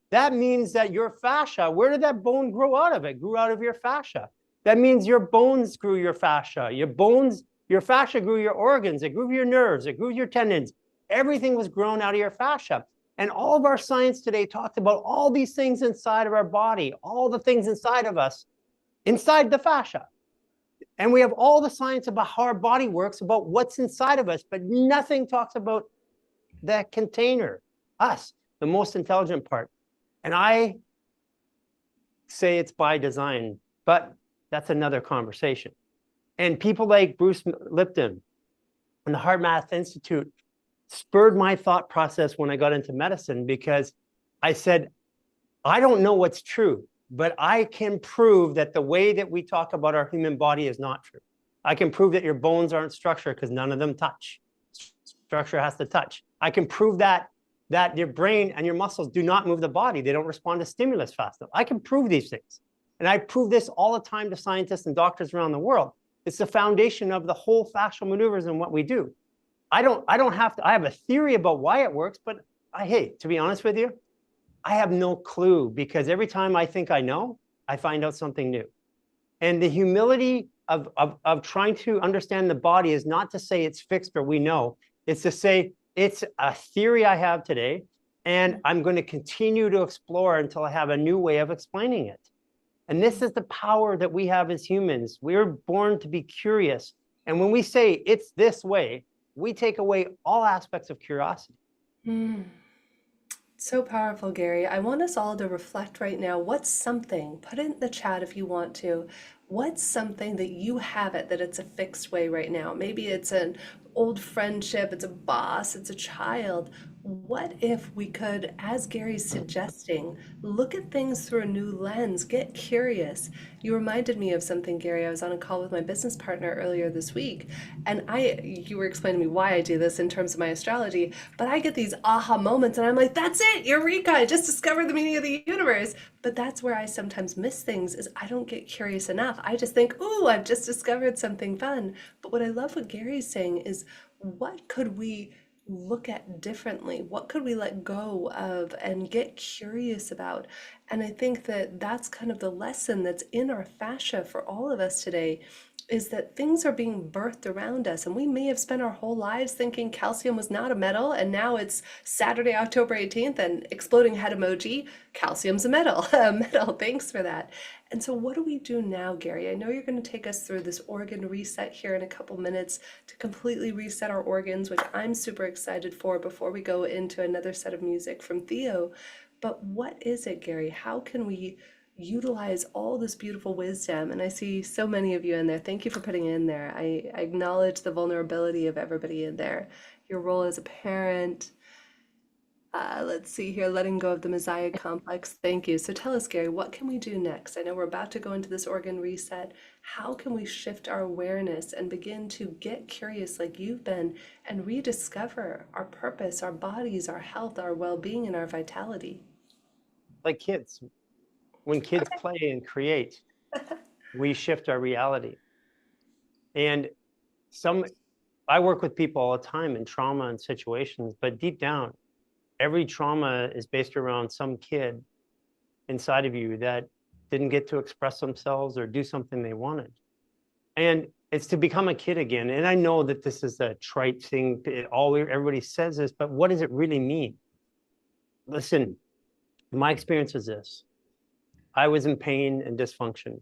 That means that your fascia, where did that bone grow out of? It grew out of your fascia. That means your bones grew your fascia. Your fascia grew your organs. It grew your nerves. It grew your tendons. Everything was grown out of your fascia. And all of our science today talked about all these things inside of our body, all the things inside of us, inside the fascia. And we have all the science about how our body works, about what's inside of us, but nothing talks about that container, us, the most intelligent part. And I say it's by design, but that's another conversation. And people like Bruce Lipton and the Heart Math Institute spurred my thought process when I got into medicine, because I said, I don't know what's true, but I can prove that the way that we talk about our human body is not true. I can prove that your bones aren't structure because none of them touch. Structure has to touch. I can prove that your brain and your muscles do not move the body. They don't respond to stimulus fast enough. I can prove these things. And I prove this all the time to scientists and doctors around the world. It's the foundation of the whole fascial maneuvers and what we do. I don't have to, I have a theory about why it works, but hey, to be honest with you, I have no clue, because every time I think I know, I find out something new. And the humility of trying to understand the body is not to say it's fixed or we know. It's to say it's a theory I have today, and I'm going to continue to explore until I have a new way of explaining it. And this is the power that we have as humans. We're born to be curious. And when we say it's this way, we take away all aspects of curiosity. So powerful, Garry. I want us all to reflect right now. What's something, put it in the chat if you want to, what's something that you have it that it's a fixed way right now? Maybe it's an old friendship, it's a boss, it's a child. What if we could, as Garry's suggesting, look at things through a new lens, get curious? You reminded me of something, Garry. I was on a call with my business partner earlier this week, and you were explaining to me why I do this in terms of my astrology, but I get these aha moments and I'm like, that's it, Eureka, I just discovered the meaning of the universe. But that's where I sometimes miss things, is I don't get curious enough. I just think, ooh, I've just discovered something fun. But what I love what Garry's saying is, what could we look at differently? What could we let go of and get curious about? And I think that that's kind of the lesson that's in our fascia for all of us today, is that things are being birthed around us. And we may have spent our whole lives thinking calcium was not a metal, and now it's Saturday, October 18th, and exploding head emoji, calcium's a metal. A metal, thanks for that. And so what do we do now, Garry? I know you're going to take us through this organ reset here in a couple minutes to completely reset our organs, which I'm super excited for, before we go into another set of music from Theo. But what is it, Garry? How can we utilize all this beautiful wisdom? And I see so many of you in there. Thank you for putting it in there. I acknowledge the vulnerability of everybody in there. Your role as a parent. Let's see here, letting go of the Messiah complex. Thank you. So tell us, Garry, what can we do next? I know we're about to go into this organ reset. How can we shift our awareness and begin to get curious like you've been, and rediscover our purpose, our bodies, our health, our well-being, and our vitality? Like kids. When kids play and create, we shift our reality. And I work with people all the time in trauma and situations, but deep down, every trauma is based around some kid inside of you that didn't get to express themselves or do something they wanted. And it's to become a kid again. And I know that this is a trite thing, everybody says this, but what does it really mean? Listen, my experience is this. I was in pain and dysfunction.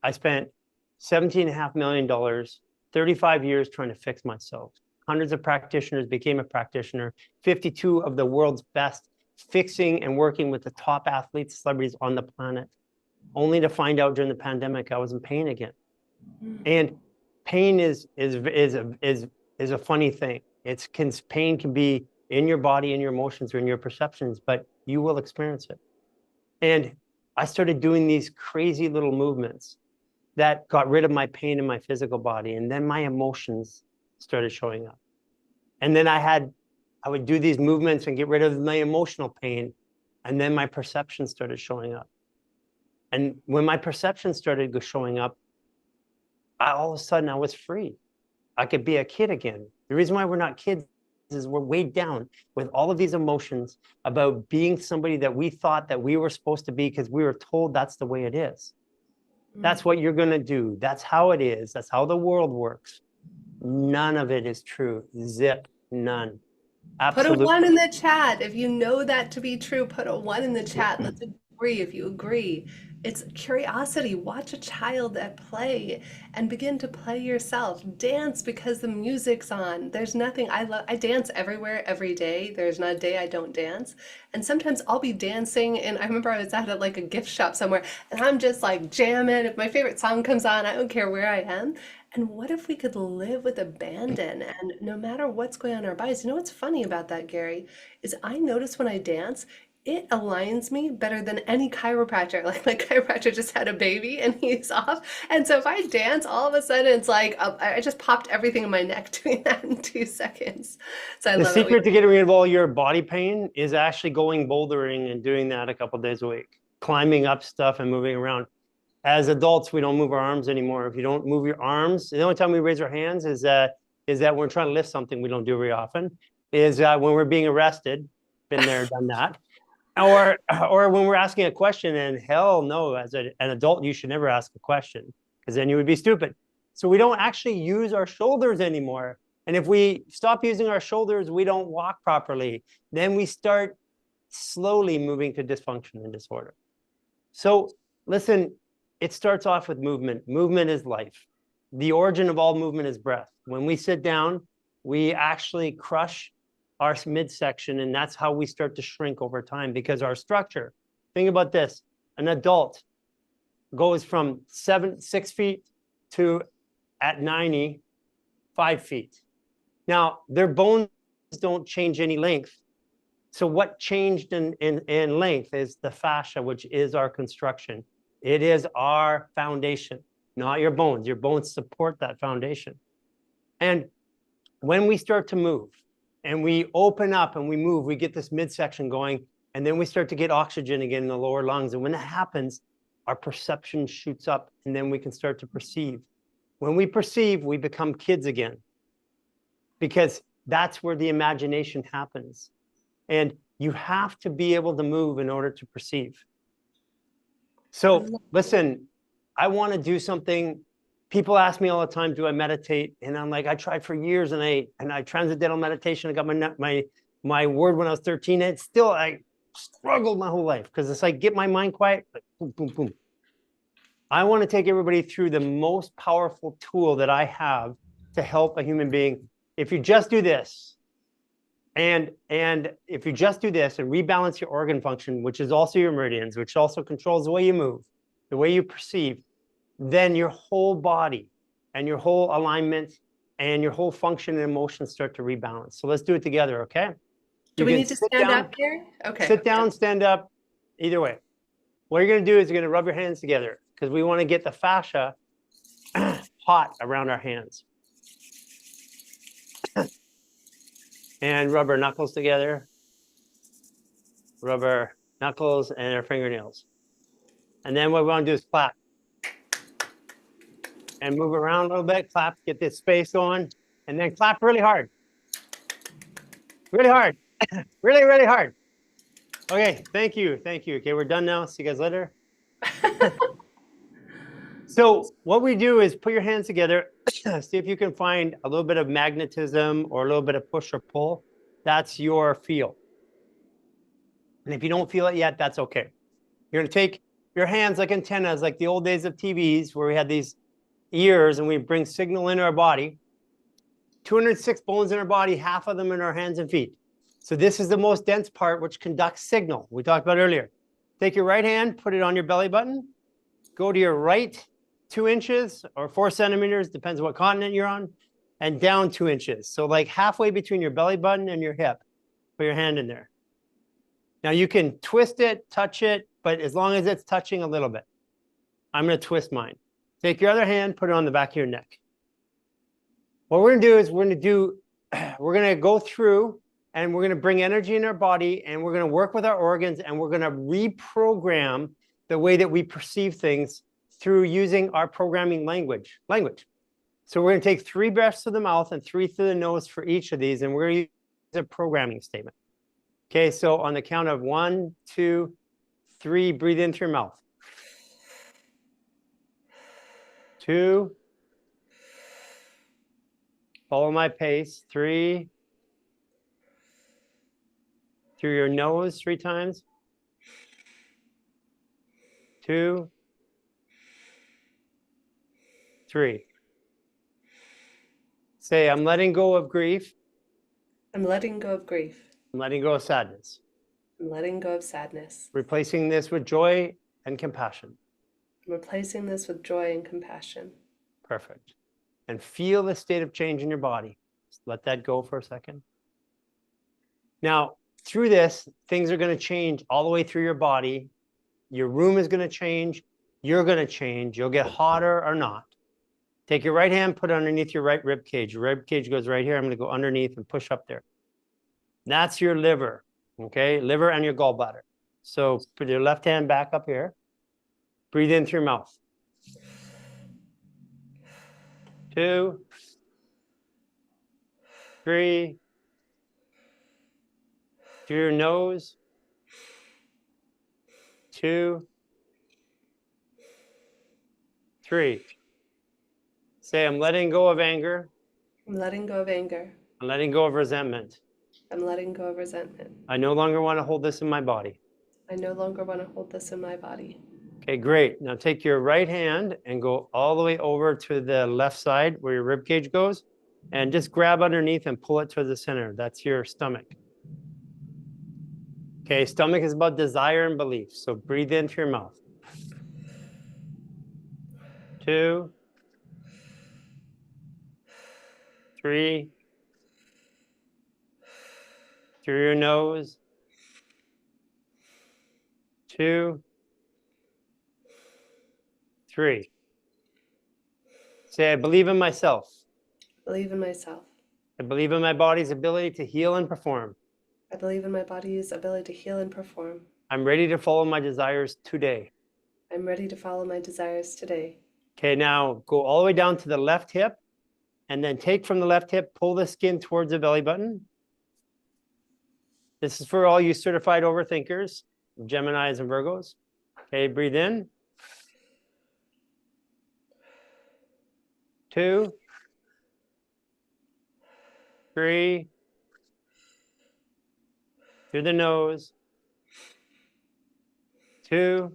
I spent $17.5 million, 35 years trying to fix myself. Hundreds of practitioners, became a practitioner, 52 of the world's best, fixing and working with the top athletes, celebrities on the planet, only to find out during the pandemic I was in pain again. And pain is a funny thing. Pain can be in your body, in your emotions, or in your perceptions, but you will experience it. And I started doing these crazy little movements that got rid of my pain in my physical body, and then my emotions started showing up. And then I would do these movements and get rid of my emotional pain, and then my perception started showing up. And when my perception started showing up, all of a sudden I was free. I could be a kid again. The reason why we're not kids is we're weighed down with all of these emotions about being somebody that we thought that we were supposed to be because we were told that's the way it is. That's what you're going to do. That's how it is. That's how the world works. None of it is true. Zip. None. Absolutely. Put a 1 in the chat. If you know that to be true, put a 1 in the chat. Let's agree if you agree. It's curiosity. Watch a child at play and begin to play yourself. Dance because the music's on. There's nothing I dance everywhere, every day. There's not a day I don't dance. And sometimes I'll be dancing, and I remember I was at like a gift shop somewhere, and I'm just like jamming. If my favorite song comes on, I don't care where I am. And what if we could live with abandon, and no matter what's going on in our bodies? You know what's funny about that, Garry, is I notice when I dance, it aligns me better than any chiropractor. Like my chiropractor just had a baby and he's off. And so if I dance, all of a sudden it's like I just popped everything in my neck doing that in 2 seconds. So I The love it. secret to getting rid of all your body pain is actually going bouldering and doing that a couple days a week, climbing up stuff and moving around. As adults, we don't move our arms anymore. If you don't move your arms, the only time we raise our hands is that when we're trying to lift something we don't do very often, is when we're being arrested. Been there, done that. Or when we're asking a question, and hell no, as an adult, you should never ask a question because then you would be stupid. So we don't actually use our shoulders anymore. And if we stop using our shoulders, we don't walk properly. Then we start slowly moving to dysfunction and disorder. So listen, it starts off with movement. Movement is life. The origin of all movement is breath. When we sit down, we actually crush our midsection, and that's how we start to shrink over time because our structure, think about this, an adult goes from 6 feet to at 90, 5 feet. Now, their bones don't change any length. So what changed in length is the fascia, which is our construction. It is our foundation, not your bones. Your bones support that foundation. And when we start to move and we open up and we move, we get this midsection going, and then we start to get oxygen again in the lower lungs. And when that happens, our perception shoots up, and then we can start to perceive. When we perceive, we become kids again, because that's where the imagination happens. And you have to be able to move in order to perceive. So listen, I want to do something. People ask me all the time, do I meditate? And I'm like, I tried for years, and I transcendental meditation. I got my word when I was 13, and still I struggled my whole life because it's like, get my mind quiet, like boom, boom, boom. I want to take everybody through the most powerful tool that I have to help a human being. If you just do this, and if you just do this and rebalance your organ function, which is also your meridians, which also controls the way you move, the way you perceive, then your whole body and your whole alignment and your whole function and emotions start to rebalance. So let's do it together, okay? Do we need to stand up here? Okay. Sit down, stand up, either way. What you're going to do is you're going to rub your hands together because we want to get the fascia hot around our hands. And rub our knuckles together. Rub our knuckles and our fingernails. And then what we want to do is clap. And move around a little bit, clap, get this space going, and then clap really hard. Really hard. Really, really hard. Okay, thank you. Okay, we're done now. See you guys later. So what we do is put your hands together, see if you can find a little bit of magnetism or a little bit of push or pull. That's your feel. And if you don't feel it yet, that's okay. You're gonna take your hands like antennas, like the old days of TVs where we had these ears and we bring signal into our body. 206 bones in our body, half of them in our hands and feet. So this is the most dense part, which conducts signal we talked about earlier. Take your right hand, put it on your belly button, go to your right 2 inches or 4 centimeters, depends what continent you're on, and down 2 inches. So like halfway between your belly button and your hip, put your hand in there. Now you can twist it, touch it, but as long as it's touching a little bit. I'm going to twist mine. Take your other hand, put it on the back of your neck. What we're going to do is we're going to go through and we're going to bring energy in our body, and we're going to work with our organs, and we're going to reprogram the way that we perceive things through using our programming language. So we're going to take 3 breaths through the mouth and 3 through the nose for each of these, and we're going to use a programming statement. Okay, so on the count of 1, 2, 3, breathe in through your mouth. 2, follow my pace. 3, through your nose 3 times. 2, 3. Say, I'm letting go of grief. I'm letting go of grief. I'm letting go of sadness. I'm letting go of sadness. Replacing this with joy and compassion. I'm replacing this with joy and compassion. Perfect. And feel the state of change in your body. Just let that go for a second. Now, through this, things are going to change all the way through your body. Your room is going to change. You're going to change. You'll get hotter or not. Take your right hand, put it underneath your right rib cage. Your rib cage goes right here. I'm going to go underneath and push up there. That's your liver, okay? Liver and your gallbladder. So put your left hand back up here. Breathe in through your mouth. 2, 3. Through your nose. 2, 3. Say, I'm letting go of anger. I'm letting go of anger. I'm letting go of resentment. I'm letting go of resentment. I no longer want to hold this in my body. I no longer want to hold this in my body. Okay, great. Now take your right hand and go all the way over to the left side where your rib cage goes, and just grab underneath and pull it to the center. That's your stomach. Okay, stomach is about desire and belief. So breathe in through your mouth. 2, 3. Through your nose. 2, 3. Say, I believe in myself. I believe in myself. I believe in my body's ability to heal and perform. I believe in my body's ability to heal and perform. I'm ready to follow my desires today. I'm ready to follow my desires today. Okay, now go all the way down to the left hip, and then take from the left hip, pull the skin towards the belly button. This is for all you certified overthinkers, Geminis and Virgos. Okay, breathe in. 2, 3. Through the nose. 2,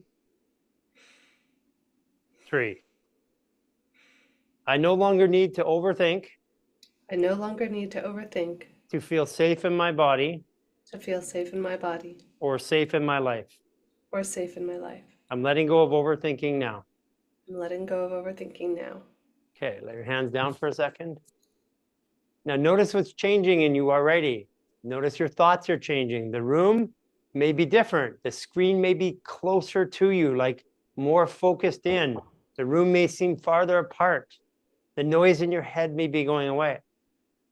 3. I no longer need to overthink. I no longer need to overthink. To feel safe in my body. To feel safe in my body. Or safe in my life. Or safe in my life. I'm letting go of overthinking now. I'm letting go of overthinking now. Okay, let your hands down for a second. Now notice what's changing in you already. Notice your thoughts are changing. The room may be different. The screen may be closer to you, like more focused in. The room may seem farther apart. The noise in your head may be going away.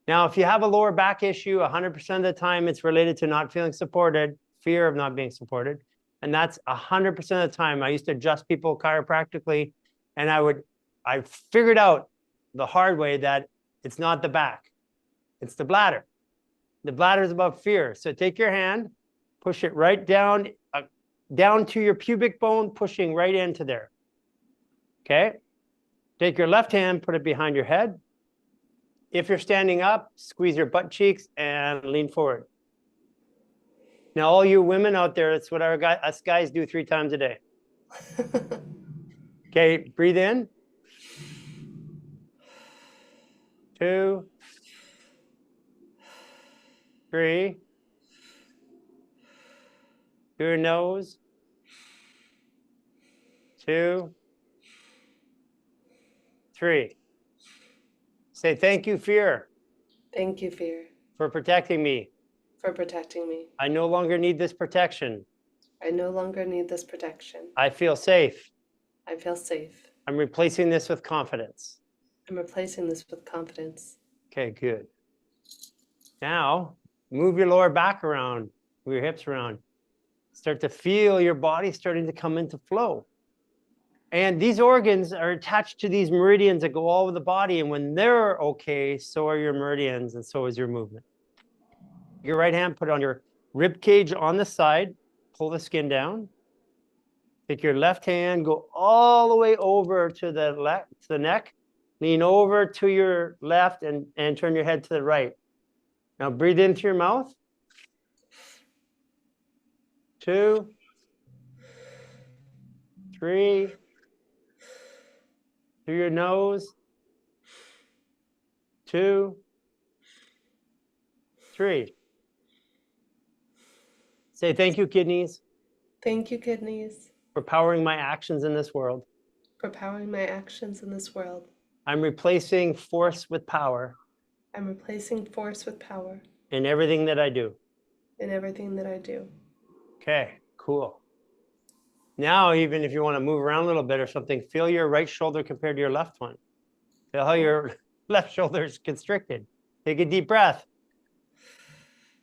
Now, if you have a lower back issue, 100% of the time it's related to not feeling supported, fear of not being supported. And that's 100% of the time. I used to adjust people chiropractically, and I figured out the hard way that it's not the back, it's the bladder. The bladder is about fear. So take your hand, push it right down, down to your pubic bone, pushing right into there. Okay? Take your left hand, put it behind your head. If you're standing up, squeeze your butt cheeks and lean forward. Now, all you women out there, that's what us guys do 3 times a day. Okay, breathe in. 2, 3. Through your nose. 2, 3. Say, thank you, fear. Thank you, fear. For protecting me. For protecting me. I no longer need this protection. I no longer need this protection. I feel safe. I feel safe. I'm replacing this with confidence. I'm replacing this with confidence. Okay, good. Now, move your lower back around, move your hips around. Start to feel your body starting to come into flow. And these organs are attached to these meridians that go all over the body. And when they're okay, so are your meridians and so is your movement. Your right hand, put it on your rib cage on the side, pull the skin down. Take your left hand, go all the way over to the left, to the neck. Lean over to your left and turn your head to the right. Now breathe in through your mouth. 2, 3. Through your nose. 2, 3. Say thank you, kidneys. Thank you, kidneys. For powering my actions in this world. For powering my actions in this world. I'm replacing force with power. I'm replacing force with power. In everything that I do. in everything that I do. Okay, cool. Now, even if you want to move around a little bit or something, feel your right shoulder compared to your left one. Feel how your left shoulder is constricted. Take a deep breath.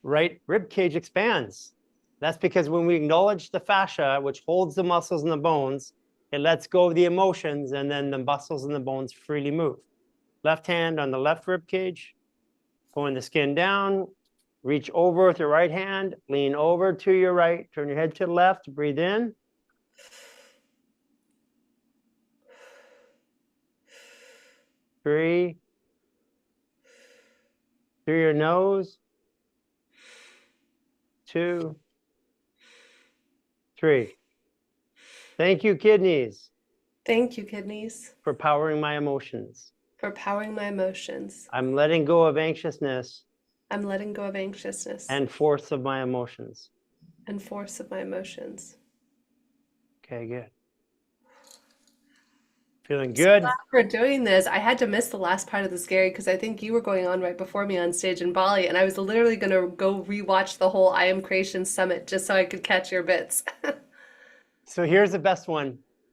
Right rib cage expands. That's because when we acknowledge the fascia, which holds the muscles and the bones, it lets go of the emotions, and then the muscles and the bones freely move. Left hand on the left rib cage, pulling the skin down. Reach over with your right hand, lean over to your right, turn your head to the left, breathe in. Three. Through your nose. 2, 3. Thank you, kidneys, Thank you, kidneys, for powering my emotions. for powering my emotions. I'm letting go of anxiousness I'm letting go of anxiousness and force of my emotions. and force of my emotions. Okay, good. Feeling good? For doing this, I had to miss the last part of this, Gary, because I think you were going on right before me on stage in Bali, and I was literally going to go rewatch the whole I Am Creation Summit just so I could catch your bits. So here's the best one.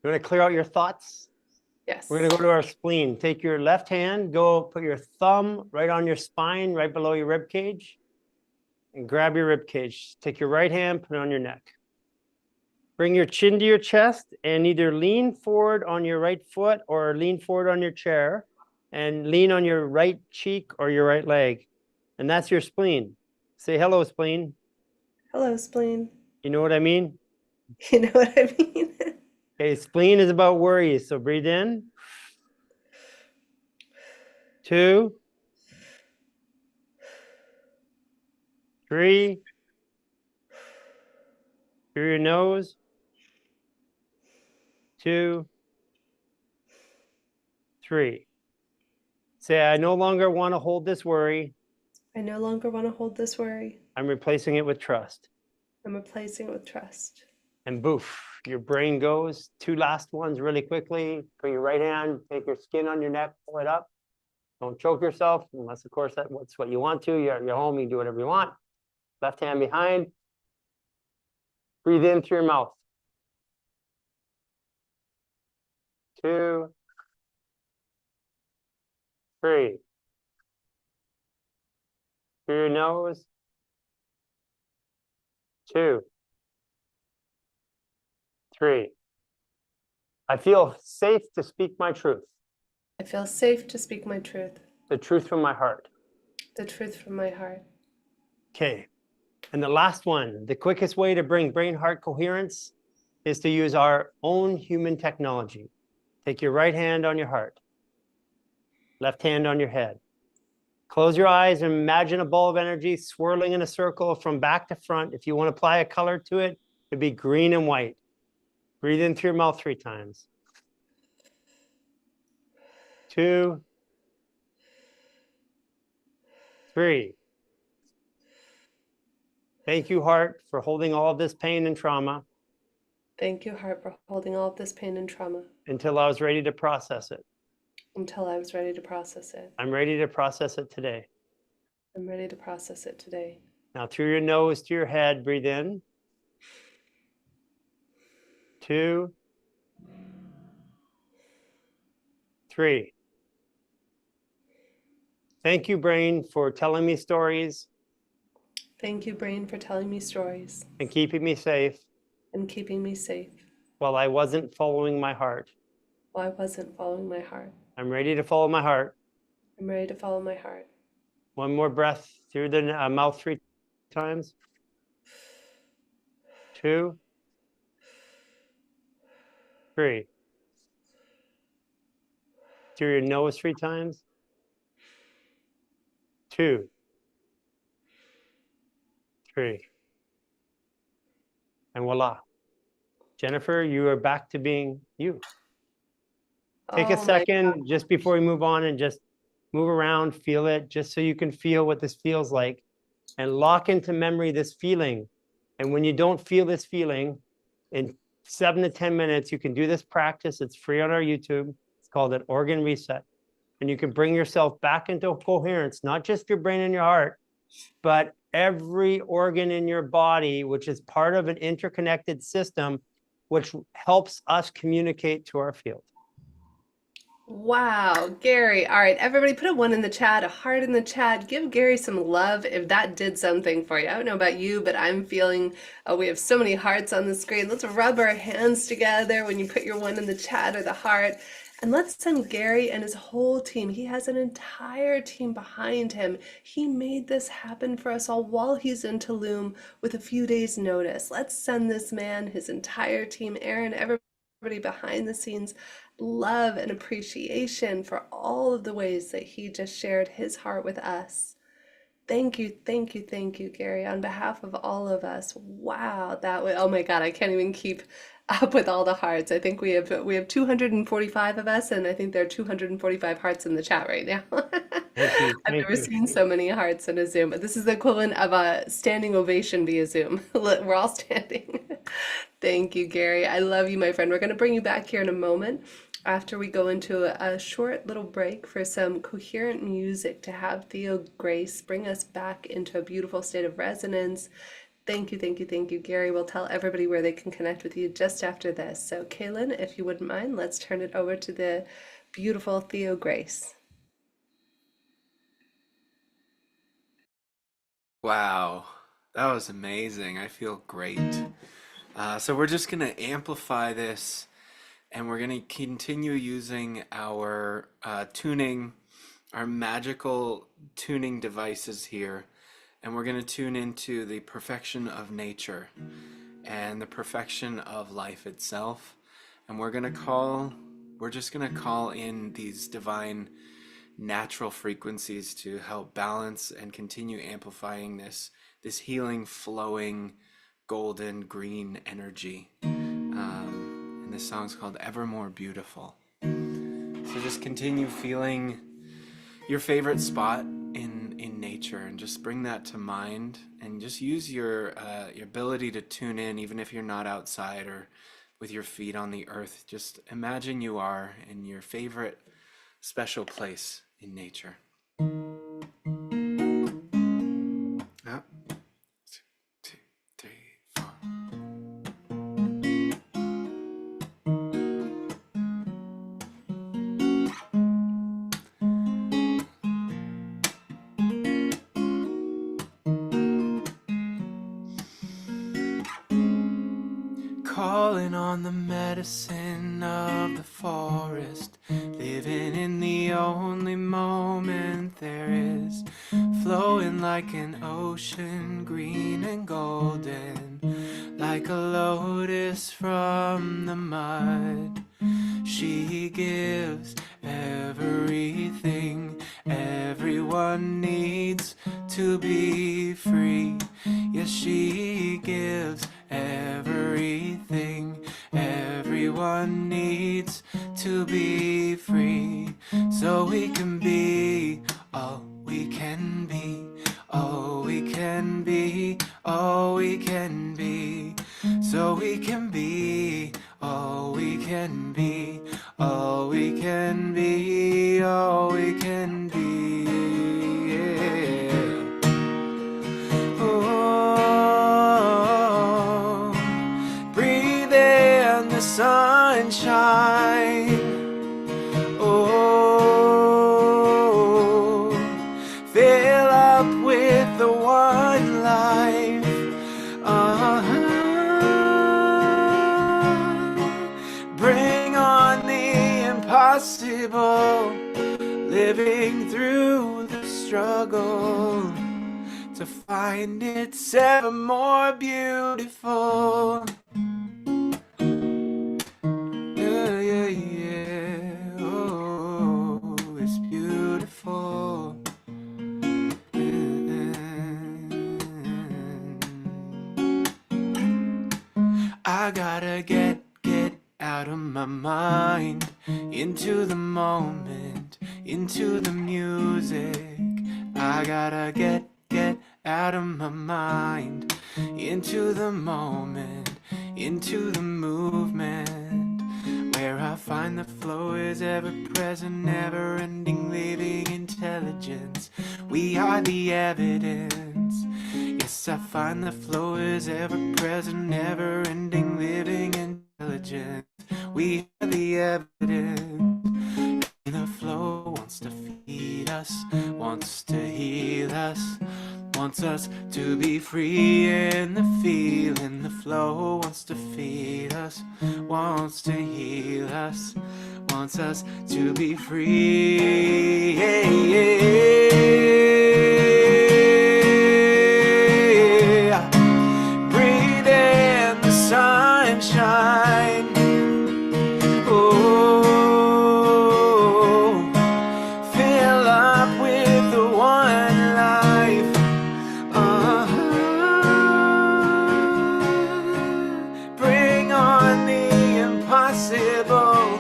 You want to clear out your thoughts? Yes. We're going to go to our spleen. Take your left hand, go put your thumb right on your spine, right below your rib cage, and grab your rib cage. Take your right hand, put it on your neck. Bring your chin to your chest and either lean forward on your right foot or lean forward on your chair and lean on your right cheek or your right leg. And that's your spleen. Say hello, spleen. Hello, spleen. You know what I mean? You know what I mean? Okay, spleen is about worries. So breathe in. 2, 3. Through your nose. 2, 3. Say, I no longer want to hold this worry. I no longer want to hold this worry. I'm replacing it with trust. I'm replacing it with trust. And boof, your brain goes. 2 last ones really quickly. Put your right hand, take your skin on your neck, pull it up. Don't choke yourself, unless, of course, that's what you want to. You're home, you do whatever you want. Left hand behind. Breathe in through your mouth. 2, 3. Through your nose. 2, 3. I feel safe to speak my truth. I feel safe to speak my truth, The truth from my heart. the truth from my heart. Okay. And the last one, the quickest way to bring brain-heart coherence is to use our own human technology. Take your right hand on your heart, left hand on your head. Close your eyes and imagine a ball of energy swirling in a circle from back to front. If you want to apply a color to it, it'd be green and white. Breathe in through your mouth 3 times. 2, 3. Thank you, heart, for holding all of this pain and trauma Thank you, heart, for holding all of this pain and trauma until I was ready to process it. until I was ready to process it. I'm ready to process it today. I'm ready to process it today. Now, through your nose to your head, breathe in. 2, 3. Thank you, brain, for telling me stories Thank you, brain, for telling me stories and keeping me safe and keeping me safe while I wasn't following my heart. while I wasn't following my heart. I'm ready to follow my heart. I'm ready to follow my heart. One more breath through the mouth 3 times. 2, 3. Through your nose 3 times. 2, 3. And voila. Jennifer, you are back to being you. Take a Oh my second just before we move on and just move around, feel it, just so you can feel what this feels like and lock into memory this feeling. And when you don't feel this feeling, in 7 to 10 minutes, you can do this practice. It's free on our YouTube. It's called an organ reset. And you can bring yourself back into coherence, not just your brain and your heart, but every organ in your body, which is part of an interconnected system, which helps us communicate to our field. Wow, Garry. All right, everybody put a 1 in the chat, a heart in the chat. Give Garry some love if that did something for you. I don't know about you, but I'm feeling, oh, we have so many hearts on the screen. Let's rub our hands together when you put your 1 in the chat or the heart. And let's send Garry and his whole team. He has an entire team behind him. He made this happen for us all while he's in Tulum with a few days' notice. Let's send this man, his entire team, Aaron, everybody behind the scenes, love and appreciation for all of the ways that he just shared his heart with us. Thank you, thank you, thank you, Garry, on behalf of all of us. Wow, that was, oh my God, I can't even keep up with all the hearts. I think we have 245 of us, and I think there are 245 hearts in the chat right now. I've never seen so many hearts in a Zoom. This is the equivalent of a standing ovation via Zoom. We're all standing. Thank you, Garry. I love you, my friend. We're going to bring you back here in a moment after we go into a short little break for some coherent music to have Theo Grace bring us back into a beautiful state of resonance. Thank you, thank you, thank you, Garry. We'll tell everybody where they can connect with you just after this. So, Kaylin, if you wouldn't mind, let's turn it over to the beautiful Theo Grace. Wow, that was amazing. I feel great. So we're just going to amplify this, and we're going to continue using our tuning, our magical tuning devices here. And we're going to tune into the perfection of nature and the perfection of life itself. And we're just going to call in these divine natural frequencies to help balance and continue amplifying this healing, flowing, golden green energy. And this song's called Ever More Beautiful. So just continue feeling your favorite spot in nature, and just bring that to mind, and just use your ability to tune in, even if you're not outside or with your feet on the earth. Just imagine you are in your favorite special place in nature. Up. 2, 3, 4. Calling on the medicine of the forest, living in the only moment there is, flowing like an ocean, green and golden, like a lotus from the mud. She gives everything everyone needs to be free. Yes, she gives everything everyone needs to be free. So we can be all we can be, all we can be, all we can be. So we can be all we can be, all we can be, all we can be. Yeah. Oh, breathe in the sunshine. Oh, fill up with the one life. Bring on the impossible, living through the struggle to find it's ever more beautiful. Yeah, yeah, yeah. Oh, it's beautiful. I gotta get out of my mind, into the moment, into the music. I gotta get out of my mind, into the moment, into the movement, where I find the flow is ever present, never ending, living intelligence. We are the evidence. Yes, I find the flow is ever present, never ending, living intelligence. We are the evidence. The flow wants to feed us, wants to heal us, wants us to be free in the feeling. The flow wants to feed us, wants to heal us, wants us to be free. Breathe in the sunshine. Oh, fill up with the one life. Bring on the impossible,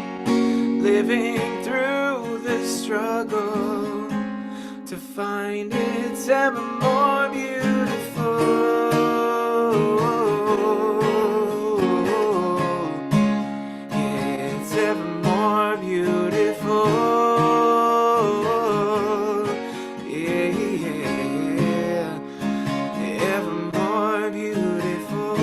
living through the struggle to find it's ever more beautiful. Yeah, it's ever more beautiful. Yeah, ever more beautiful.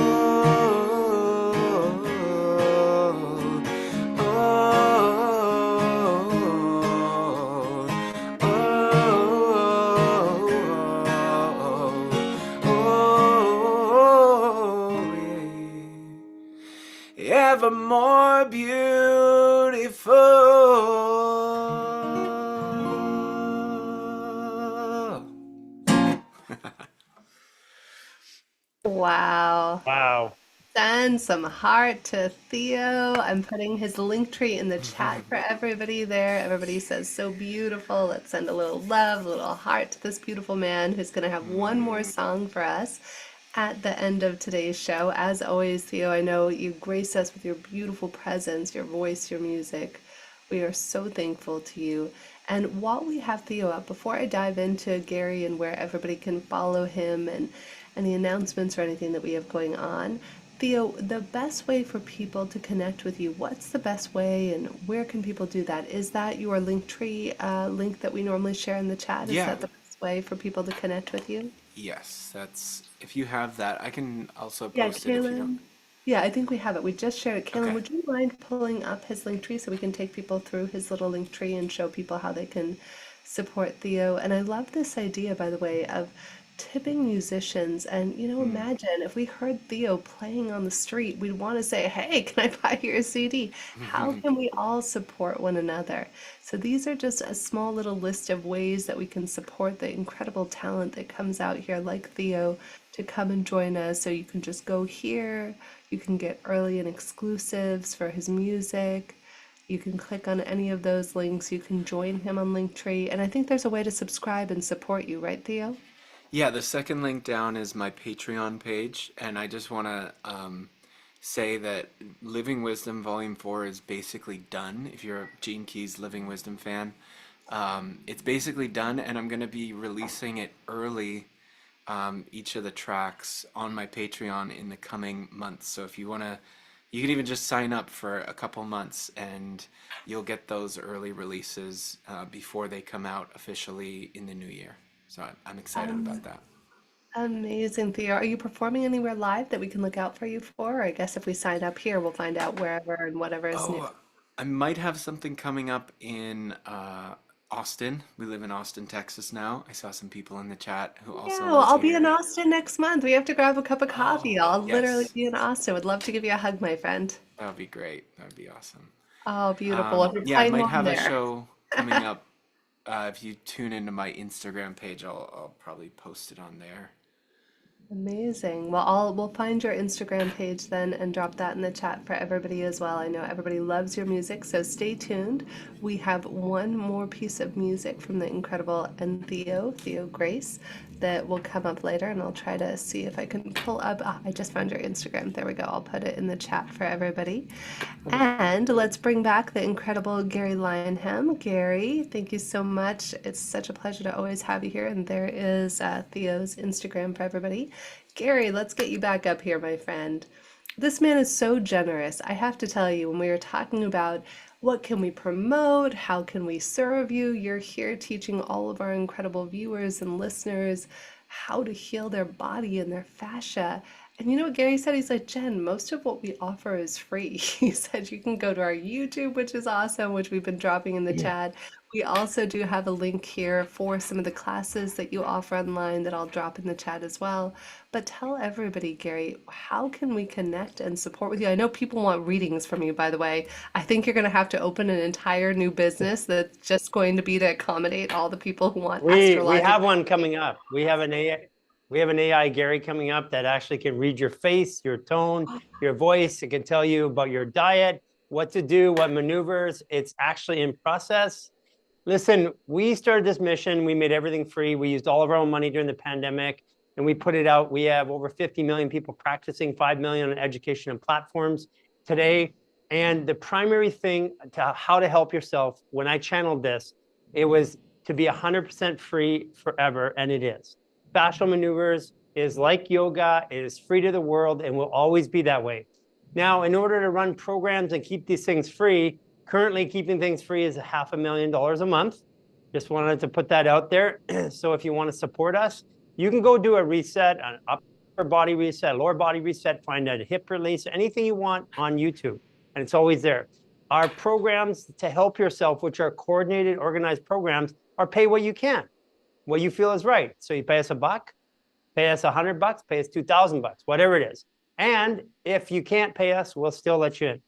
Ever more beautiful. Wow. Wow. Send some heart to Theo. I'm putting his link tree in the chat for everybody there. Everybody says so beautiful. Let's send a little love, a little heart to this beautiful man who's going to have one more song for us at the end of today's show. As always, Theo, I know you grace us with your beautiful presence, your voice, your music. We are so thankful to you. And while we have Theo up, before I dive into Garry and where everybody can follow him and any announcements or anything that we have going on, Theo, the best way for people to connect with you, what's the best way and where can people do that? Is that your Linktree link that we normally share in the chat? Is Yeah. that the best way for people to connect with you? Yes, that's, if you have that, I can also Yeah, post it if you Kaylin. don't. Yeah, I think we have it. We just shared it. Kaylin, Okay. would you mind pulling up his link tree so we can take people through his little link tree and show people how they can support Theo? And I love this idea, by the way, of tipping musicians. And, imagine if we heard Theo playing on the street, we'd want to say, hey, can I buy your CD? How can we all support one another? So these are just a small little list of ways that we can support the incredible talent that comes out here, like Theo, to come and join us. So you can just go here. You can get early and exclusives for his music. You can click on any of those links. You can join him on Linktree. And I think there's a way to subscribe and support you, right, Theo? Yeah, the second link down is my Patreon page, and I just want to say that Living Wisdom Volume 4 is basically done. If you're a Gene Keys Living Wisdom fan, it's basically done, and I'm going to be releasing it early, each of the tracks on my Patreon in the coming months. So if you want to, you can even just sign up for a couple months, and you'll get those early releases before they come out officially in the new year. So I'm excited about that. Amazing, Theo. Are you performing anywhere live that we can look out for you for? Or I guess if we sign up here, we'll find out wherever and whatever is new. Oh, I might have something coming up in Austin. We live in Austin, Texas now. I saw some people in the chat who also Yeah, well, live I'll be in here. Austin next month. We have to grab a cup of coffee. Oh, I'll literally yes. be in Austin. Would love to give you a hug, my friend. That would be great. That would be awesome. Oh, beautiful. If you're Yeah, I playing might on have a there. show coming up. If you tune into my Instagram page, I'll probably post it on there. Amazing. Well, we'll find your Instagram page then and drop that in the chat for everybody as well. I know everybody loves your music, so stay tuned. We have one more piece of music from the incredible and Theo Grace, that will come up later, and I'll try to see if I can pull up. I just found your Instagram. There we go. I'll put it in the chat for everybody. And let's bring back the incredible Garry Lineham. Garry, thank you so much. It's such a pleasure to always have you here. And there is Theo's Instagram for everybody. Garry, let's get you back up here, my friend. This man is so generous. I have to tell you, when we were talking about what can we promote, how can we serve you, you're here teaching all of our incredible viewers and listeners how to heal their body and their fascia. And you know what Gary said? He's like, Jen, most of what we offer is free. He said you can go to our YouTube, which is awesome, which we've been dropping in the chat. We also do have a link here for some of the classes that you offer online that I'll drop in the chat as well. But tell everybody, Gary, how can we connect and support with you? I know people want readings from you, by the way. I think you're going to have to open an entire new business that's just going to be to accommodate all the people who want We astrological. have one coming up. We have an AI Gary coming up that actually can read your face, your tone, your voice. It can tell you about your diet, what to do, what maneuvers. It's actually in process. Listen, we started this mission. We made everything free. We used all of our own money during the pandemic, and we put it out. We have over 50 million people practicing, 5 million on education and platforms today. And the primary thing to how to help yourself, when I channeled this, it was to be 100% free forever, and it is. Fascial maneuvers is like yoga. It is free to the world and will always be that way. Now, in order to run programs and keep these things free, currently keeping things free is $500,000 a month. Just wanted to put that out there. So if you want to support us, you can go do a reset, an upper body reset, lower body reset, find a hip release, anything you want on YouTube. And it's always there. Our programs to help yourself, which are coordinated, organized programs, are pay what you can, what you feel is right. So you pay us $1, pay us $100, pay us $2,000, whatever it is. And if you can't pay us, we'll still let you in.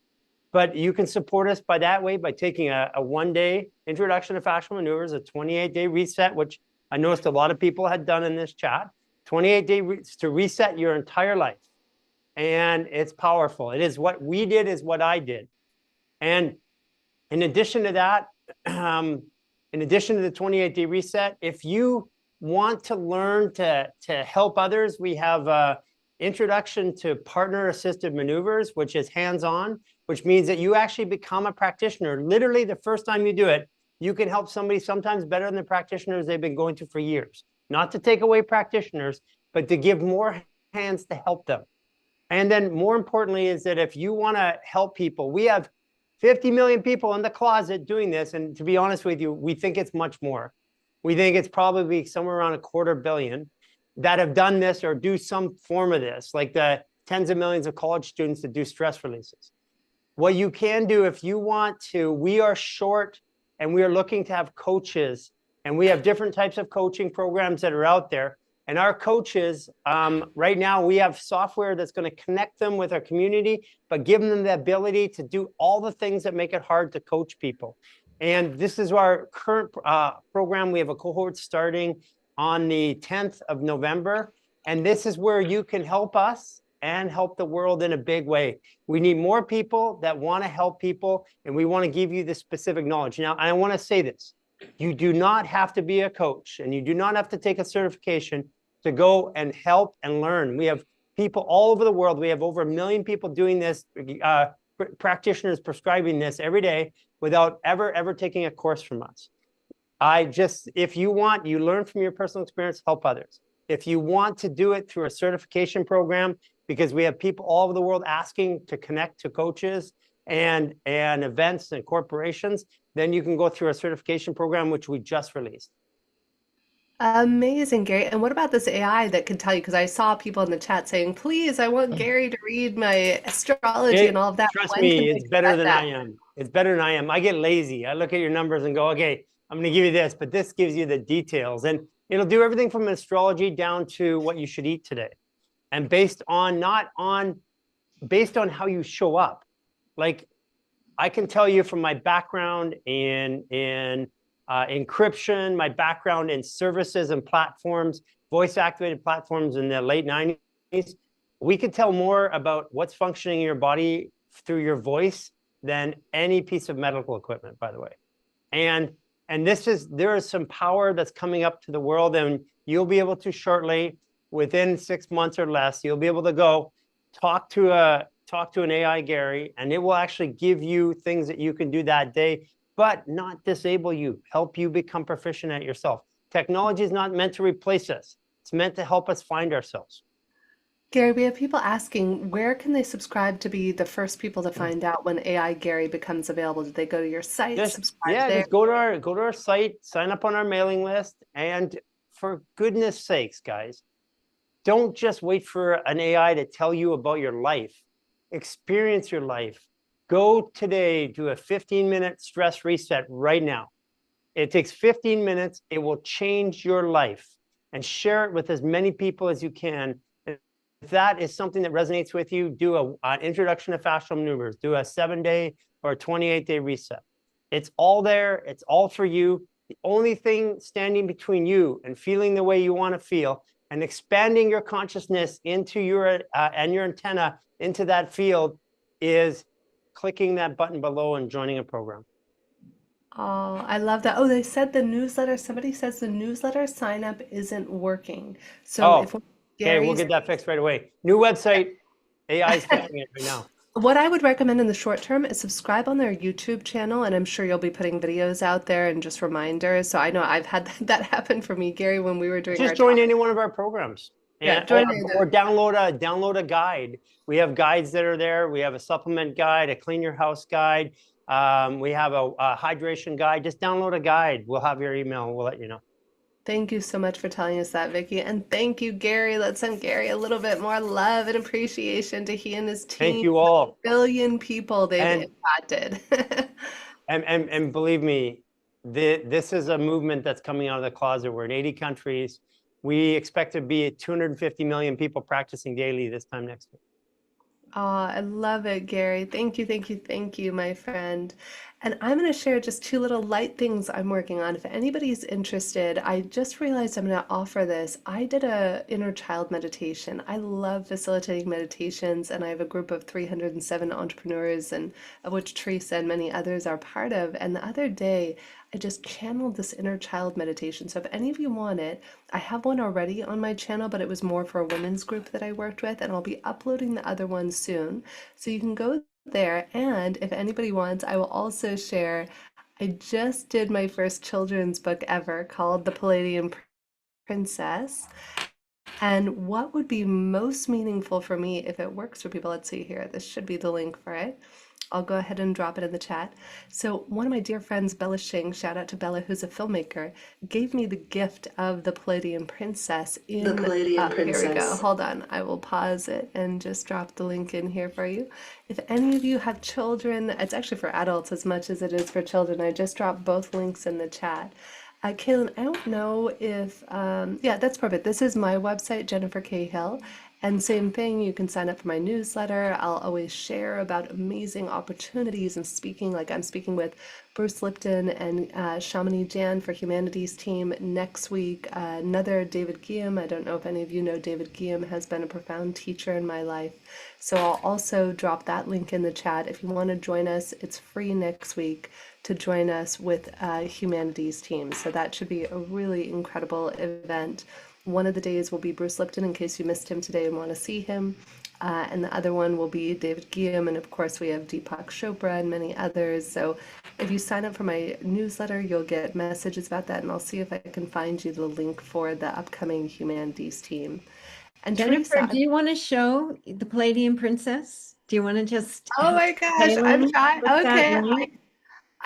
But you can support us by that way, by taking a 1-day introduction to fascial maneuvers, a 28-day reset, which I noticed a lot of people had done in this chat, 28-day to reset your entire life. And it's powerful. It is what we did is what I did. And in addition to that, in addition to the 28-day reset, if you want to learn to help others, we have a introduction to partner-assisted maneuvers, which is hands-on, which means that you actually become a practitioner. Literally, the first time you do it, you can help somebody sometimes better than the practitioners they've been going to for years. Not to take away practitioners, but to give more hands to help them. And then more importantly is that if you want to help people, we have 50 million people in the closet doing this. And to be honest with you, we think it's much more. We think it's probably somewhere around 250 million that have done this or do some form of this, like the tens of millions of college students that do stress releases. What you can do if you want to, we are short and we are looking to have coaches, and we have different types of coaching programs that are out there. And our coaches, right now, we have software that's going to connect them with our community, but give them the ability to do all the things that make it hard to coach people. And this is our current program. We have a cohort starting on the 10th of November. And this is where you can help us and help the world in a big way. We need more people that want to help people, and we want to give you the specific knowledge. Now, I want to say this. You do not have to be a coach, and you do not have to take a certification to go and help and learn. We have people all over the world. We have over 1 million people doing this, practitioners prescribing this every day without ever taking a course from us. If you want, you learn from your personal experience, help others. If you want to do it through a certification program, because we have people all over the world asking to connect to coaches and events and corporations, then you can go through a certification program, which we just released. Amazing, Gary. And what about this AI that can tell you? Because I saw people in the chat saying, please, I want Gary to read my astrology and all of that. Trust When me, can it's they better get than that? I am. It's better than I am. I get lazy. I look at your numbers and go, okay, I'm going to give you this, but this gives you the details. And it'll do everything from astrology down to what you should eat today. And based on how you show up. Like, I can tell you from my background in encryption, my background in services and platforms, voice-activated platforms in the late 90s, we could tell more about what's functioning in your body through your voice than any piece of medical equipment, by the way. And there is some power that's coming up to the world, and you'll be able to shortly, within 6 months or less, you'll be able to go talk to an AI Gary, and it will actually give you things that you can do that day, but not disable you, help you become proficient at yourself. Technology is not meant to replace us. It's meant to help us find ourselves. Gary, we have people asking, where can they subscribe to be the first people to find out when AI Gary becomes available? Did they go to your site, subscribe there? Just go to our site, sign up on our mailing list, and for goodness sakes, guys, don't just wait for an AI to tell you about your life. Experience your life. Go today, do a 15-minute stress reset right now. It takes 15 minutes. It will change your life, and share it with as many people as you can. If that is something that resonates with you, do an introduction to fascial maneuvers, do a 7-day or a 28-day reset. It's all there. It's all for you. The only thing standing between you and feeling the way you want to feel and expanding your consciousness into your and your antenna into that field is clicking that button below and joining a program. Oh, I love that. Oh, they said the newsletter, somebody says the newsletter sign up isn't working. So if Okay, we'll Gary's get that fixed right away. New website, AI is fixing it right now. What I would recommend in the short term is subscribe on their YouTube channel, and I'm sure you'll be putting videos out there and just reminders. So I know I've had that happen for me, Gary, when we were doing our Just join talk. any one of our programs. Yeah, And, join or download a guide. We have guides that are there. We have a supplement guide, a clean your house guide. We have a hydration guide. Just download a guide. We'll have your email and we'll let you know. Thank you so much for telling us that, Vicky. And thank you, Gary. Let's send Gary a little bit more love and appreciation to he and his team. Thank you all. 1 billion people they've impacted. And believe me, this is a movement that's coming out of the closet. We're in 80 countries. We expect to be at 250 million people practicing daily this time next year. Oh, I love it, Gary. Thank you, thank you, thank you, my friend. And I'm going to share just 2 little light things I'm working on. If anybody's interested, I just realized I'm going to offer this. I did a inner child meditation. I love facilitating meditations, and I have a group of 307 entrepreneurs, and of which Teresa and many others are part of. And the other day, I just channeled this inner child meditation. So if any of you want it, I have one already on my channel, but it was more for a women's group that I worked with, and I'll be uploading the other one soon. So you can go there, and if anybody wants, I will also share. I just did my first children's book ever called The Palladian Princess. And what would be most meaningful for me if it works for people? Let's see here. This should be the link for it. I'll go ahead and drop it in the chat. So one of my dear friends, Bella Shing, shout out to Bella, who's a filmmaker, gave me the gift of the Palladian Princess in The Palladian Princess. Here we go. Hold on. I will pause it and just drop the link in here for you. If any of you have children, it's actually for adults as much as it is for children. I just dropped both links in the chat. Kaylin, I don't know if, yeah, that's perfect. This is my website, Jennifer Cahill. And same thing, you can sign up for my newsletter. I'll always share about amazing opportunities and speaking, like I'm speaking with Bruce Lipton and Shamini Jan for Humanities team next week. Another David Guillaume, I don't know if any of you know David Guillaume, has been a profound teacher in my life. So I'll also drop that link in the chat. If you want to join us, it's free next week to join us with Humanities team. So that should be a really incredible event. One of the days will be Bruce Lipton, in case you missed him today and want to see him. And the other one will be David Guillaume. And of course, we have Deepak Chopra and many others. So if you sign up for my newsletter, you'll get messages about that. And I'll see if I can find you the link for the upcoming Humanities team. And Jennifer, Teresa, do you want to show the Palladian Princess? Do you want to just? oh my gosh, I'm shy. Okay,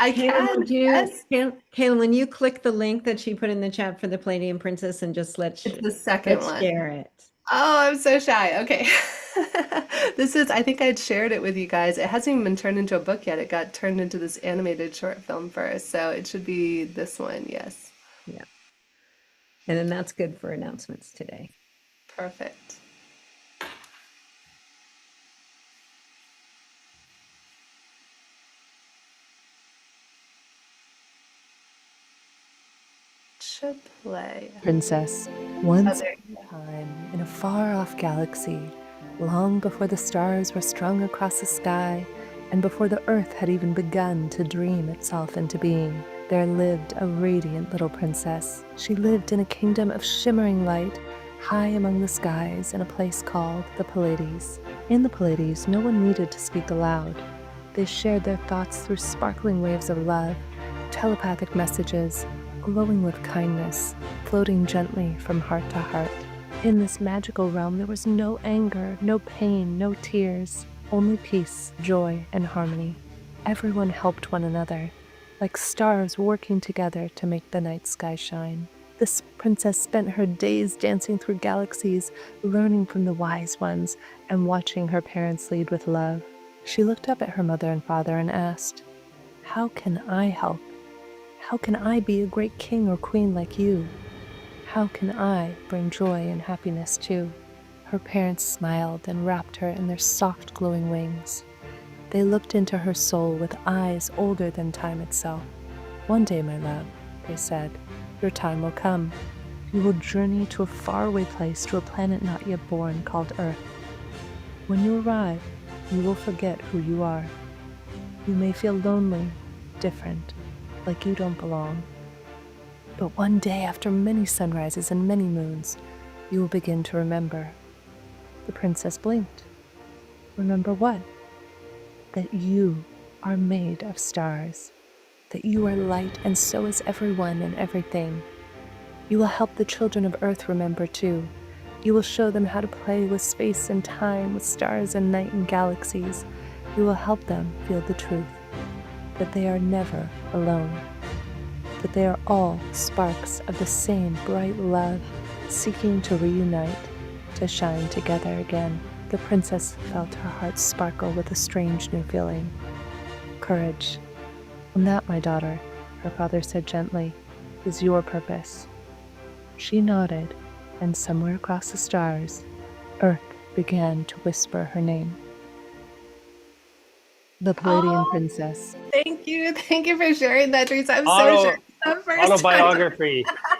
I can. Yes. Kaylin, when you click the link that she put in the chat for the Palladian Princess and just let's It's the second one. share it. Oh, I'm so shy. Okay. This is, I think I'd shared it with you guys. It hasn't even been turned into a book yet. It got turned into this animated short film first. So it should be this one. Yes. Yeah. And then that's good for announcements today. Perfect. Should play. Princess, once upon a time in a far-off galaxy, long before the stars were strung across the sky, and before the earth had even begun to dream itself into being, there lived a radiant little princess. She lived in a kingdom of shimmering light, high among the skies in a place called the Pallades. In the Pallades, no one needed to speak aloud. They shared their thoughts through sparkling waves of love, telepathic messages, glowing with kindness, floating gently from heart to heart. In this magical realm, there was no anger, no pain, no tears, only peace, joy, and harmony. Everyone helped one another, like stars working together to make the night sky shine. This princess spent her days dancing through galaxies, learning from the wise ones, and watching her parents lead with love. She looked up at her mother and father and asked, "How can I help? How can I be a great king or queen like you? How can I bring joy and happiness too?" Her parents smiled and wrapped her in their soft, glowing wings. They looked into her soul with eyes older than time itself. "One day, my love," they said, "your time will come. You will journey to a faraway place, to a planet not yet born called Earth. When you arrive, you will forget who you are. You may feel lonely, different, like you don't belong. But one day, after many sunrises and many moons, you will begin to remember." The princess blinked. "Remember what?" "That you are made of stars. That you are light, and so is everyone and everything. You will help the children of Earth remember too. You will show them how to play with space and time, with stars and night and galaxies. You will help them feel the truth, that they are never alone, that they are all sparks of the same bright love, seeking to reunite, to shine together again." The princess felt her heart sparkle with a strange new feeling. Courage. "And that, my daughter," her father said gently, "is your purpose." She nodded, and somewhere across the stars, Earth began to whisper her name. The Palladian Princess. Thank you. Thank you for sharing that, Teresa. I'm so Auto, sure it's the first time.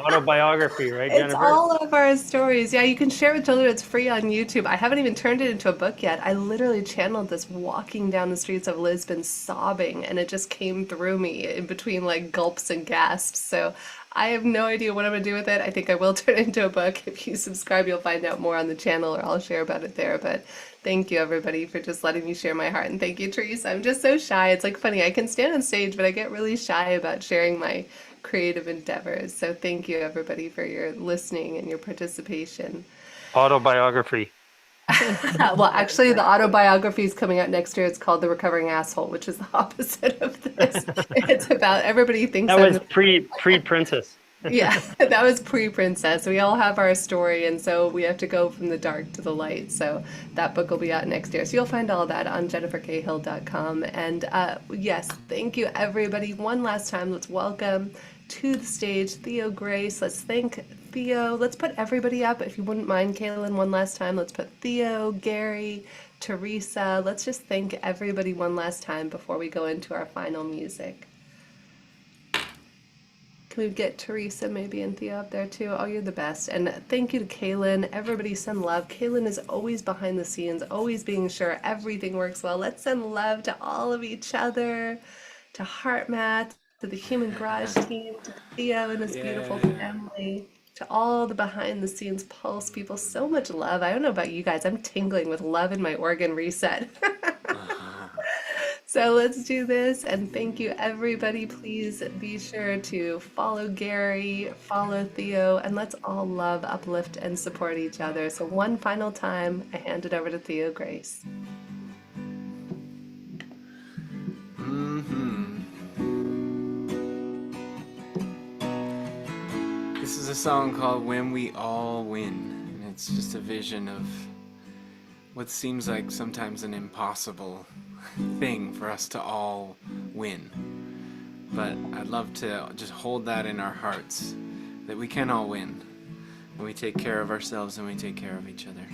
autobiography, right, It's Jennifer? all of our stories. Yeah, you can share with children. It's free on YouTube. I haven't even turned it into a book yet. I literally channeled this walking down the streets of Lisbon sobbing, and it just came through me in between like gulps and gasps. So I have no idea what I'm going to do with it. I think I will turn it into a book. If you subscribe, you'll find out more on the channel, or I'll share about it there. But thank you, everybody, for just letting me share my heart. And thank you, Teresa. I'm just so shy. It's like funny. I can stand on stage, but I get really shy about sharing my creative endeavors. So thank you, everybody, for your listening and your participation. Autobiography. Well, actually, the autobiography is coming out next year. It's called The Recovering Asshole, which is the opposite of this. It's about everybody thinks That I'm was pre-princess. yeah, that was pre-princess. We all have our story, and so we have to go from the dark to the light. So that book will be out next year. So you'll find all that on jennifercahill.com. And yes, thank you, everybody. One last time, let's welcome to the stage Theo Grace. Let's thank Theo. Let's put everybody up, if you wouldn't mind, Kaylin, one last time. Let's put Theo, Garry, Teresa. Let's just thank everybody one last time before we go into our final music. Can we get Teresa maybe and Theo up there too? Oh, you're the best. And thank you to Kaylin. Everybody send love. Kaylin is always behind the scenes, always being sure everything works well. Let's send love to all of each other, to HeartMath, to the Human Garage team, to Theo and his beautiful family, to all the behind the scenes Pulse people. So much love. I don't know about you guys. I'm tingling with love in my organ reset. So let's do this, and thank you, everybody. Please be sure to follow Garry, follow Theo, and let's all love, uplift, and support each other. So one final time, I hand it over to Theo Grace. This is a song called When We All Win, and it's just a vision of what seems like sometimes an impossible thing for us to all win. But I'd love to just hold that in our hearts, that we can all win when we take care of ourselves and we take care of each other.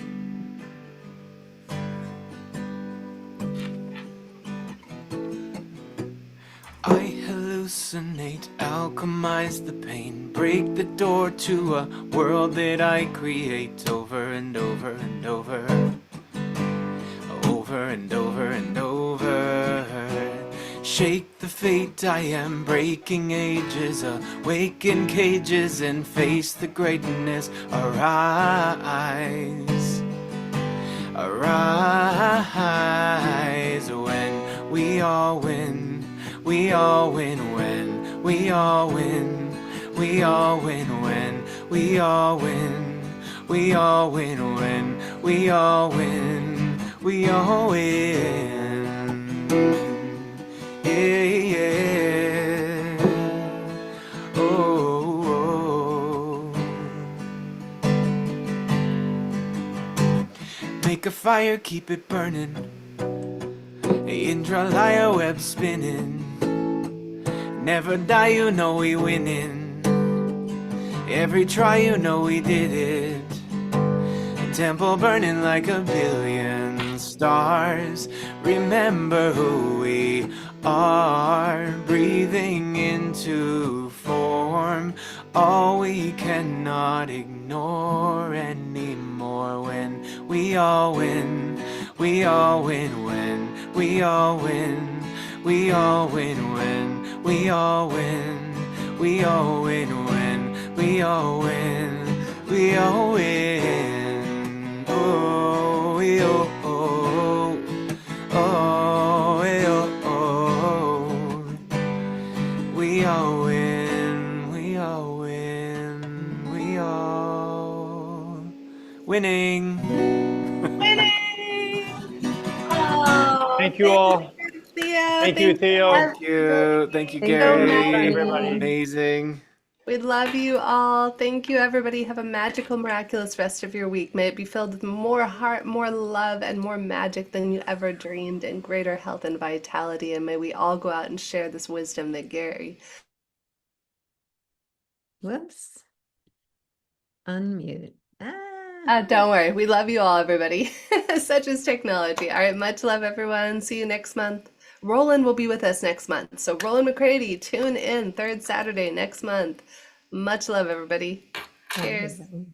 I hallucinate, alchemize the pain, break the door to a world that I create over and over and over. Over and over and over. Shake the fate I am, breaking ages, awaken cages and face the greatness. Arise, arise. When we all win, we all win. When we all win, we all win. When we all win, we all win. When we all win, we all win. Yeah, yeah. Oh, oh. Make a fire, keep it burning. Indra lyre web spinning. Never die, you know we winning. Every try, you know we did it. Temple burning like a billion stars. Remember who we are. Breathing into form. All we cannot ignore anymore. When we all win, we all win. When we all win, we all win. When we all win, we all win. When we all win, we all win. Oh, oh, oh, oh, oh, we all win, we all win, we all winning. Oh, Thank you all. Theo. Thank you, Theo. Thank you, Thank you, so Gary. everybody. Amazing. We love you all. Thank you, everybody. Have a magical, miraculous rest of your week. May it be filled with more heart, more love, and more magic than you ever dreamed, and greater health and vitality. And may we all go out and share this wisdom that Gary. Whoops. Unmute. Don't worry. We love you all, everybody. Such is technology. All right. Much love, everyone. See you next month. Roland will be with us next month. So Roland McCready, tune in third Saturday next month. Much love, everybody. Cheers. Everybody.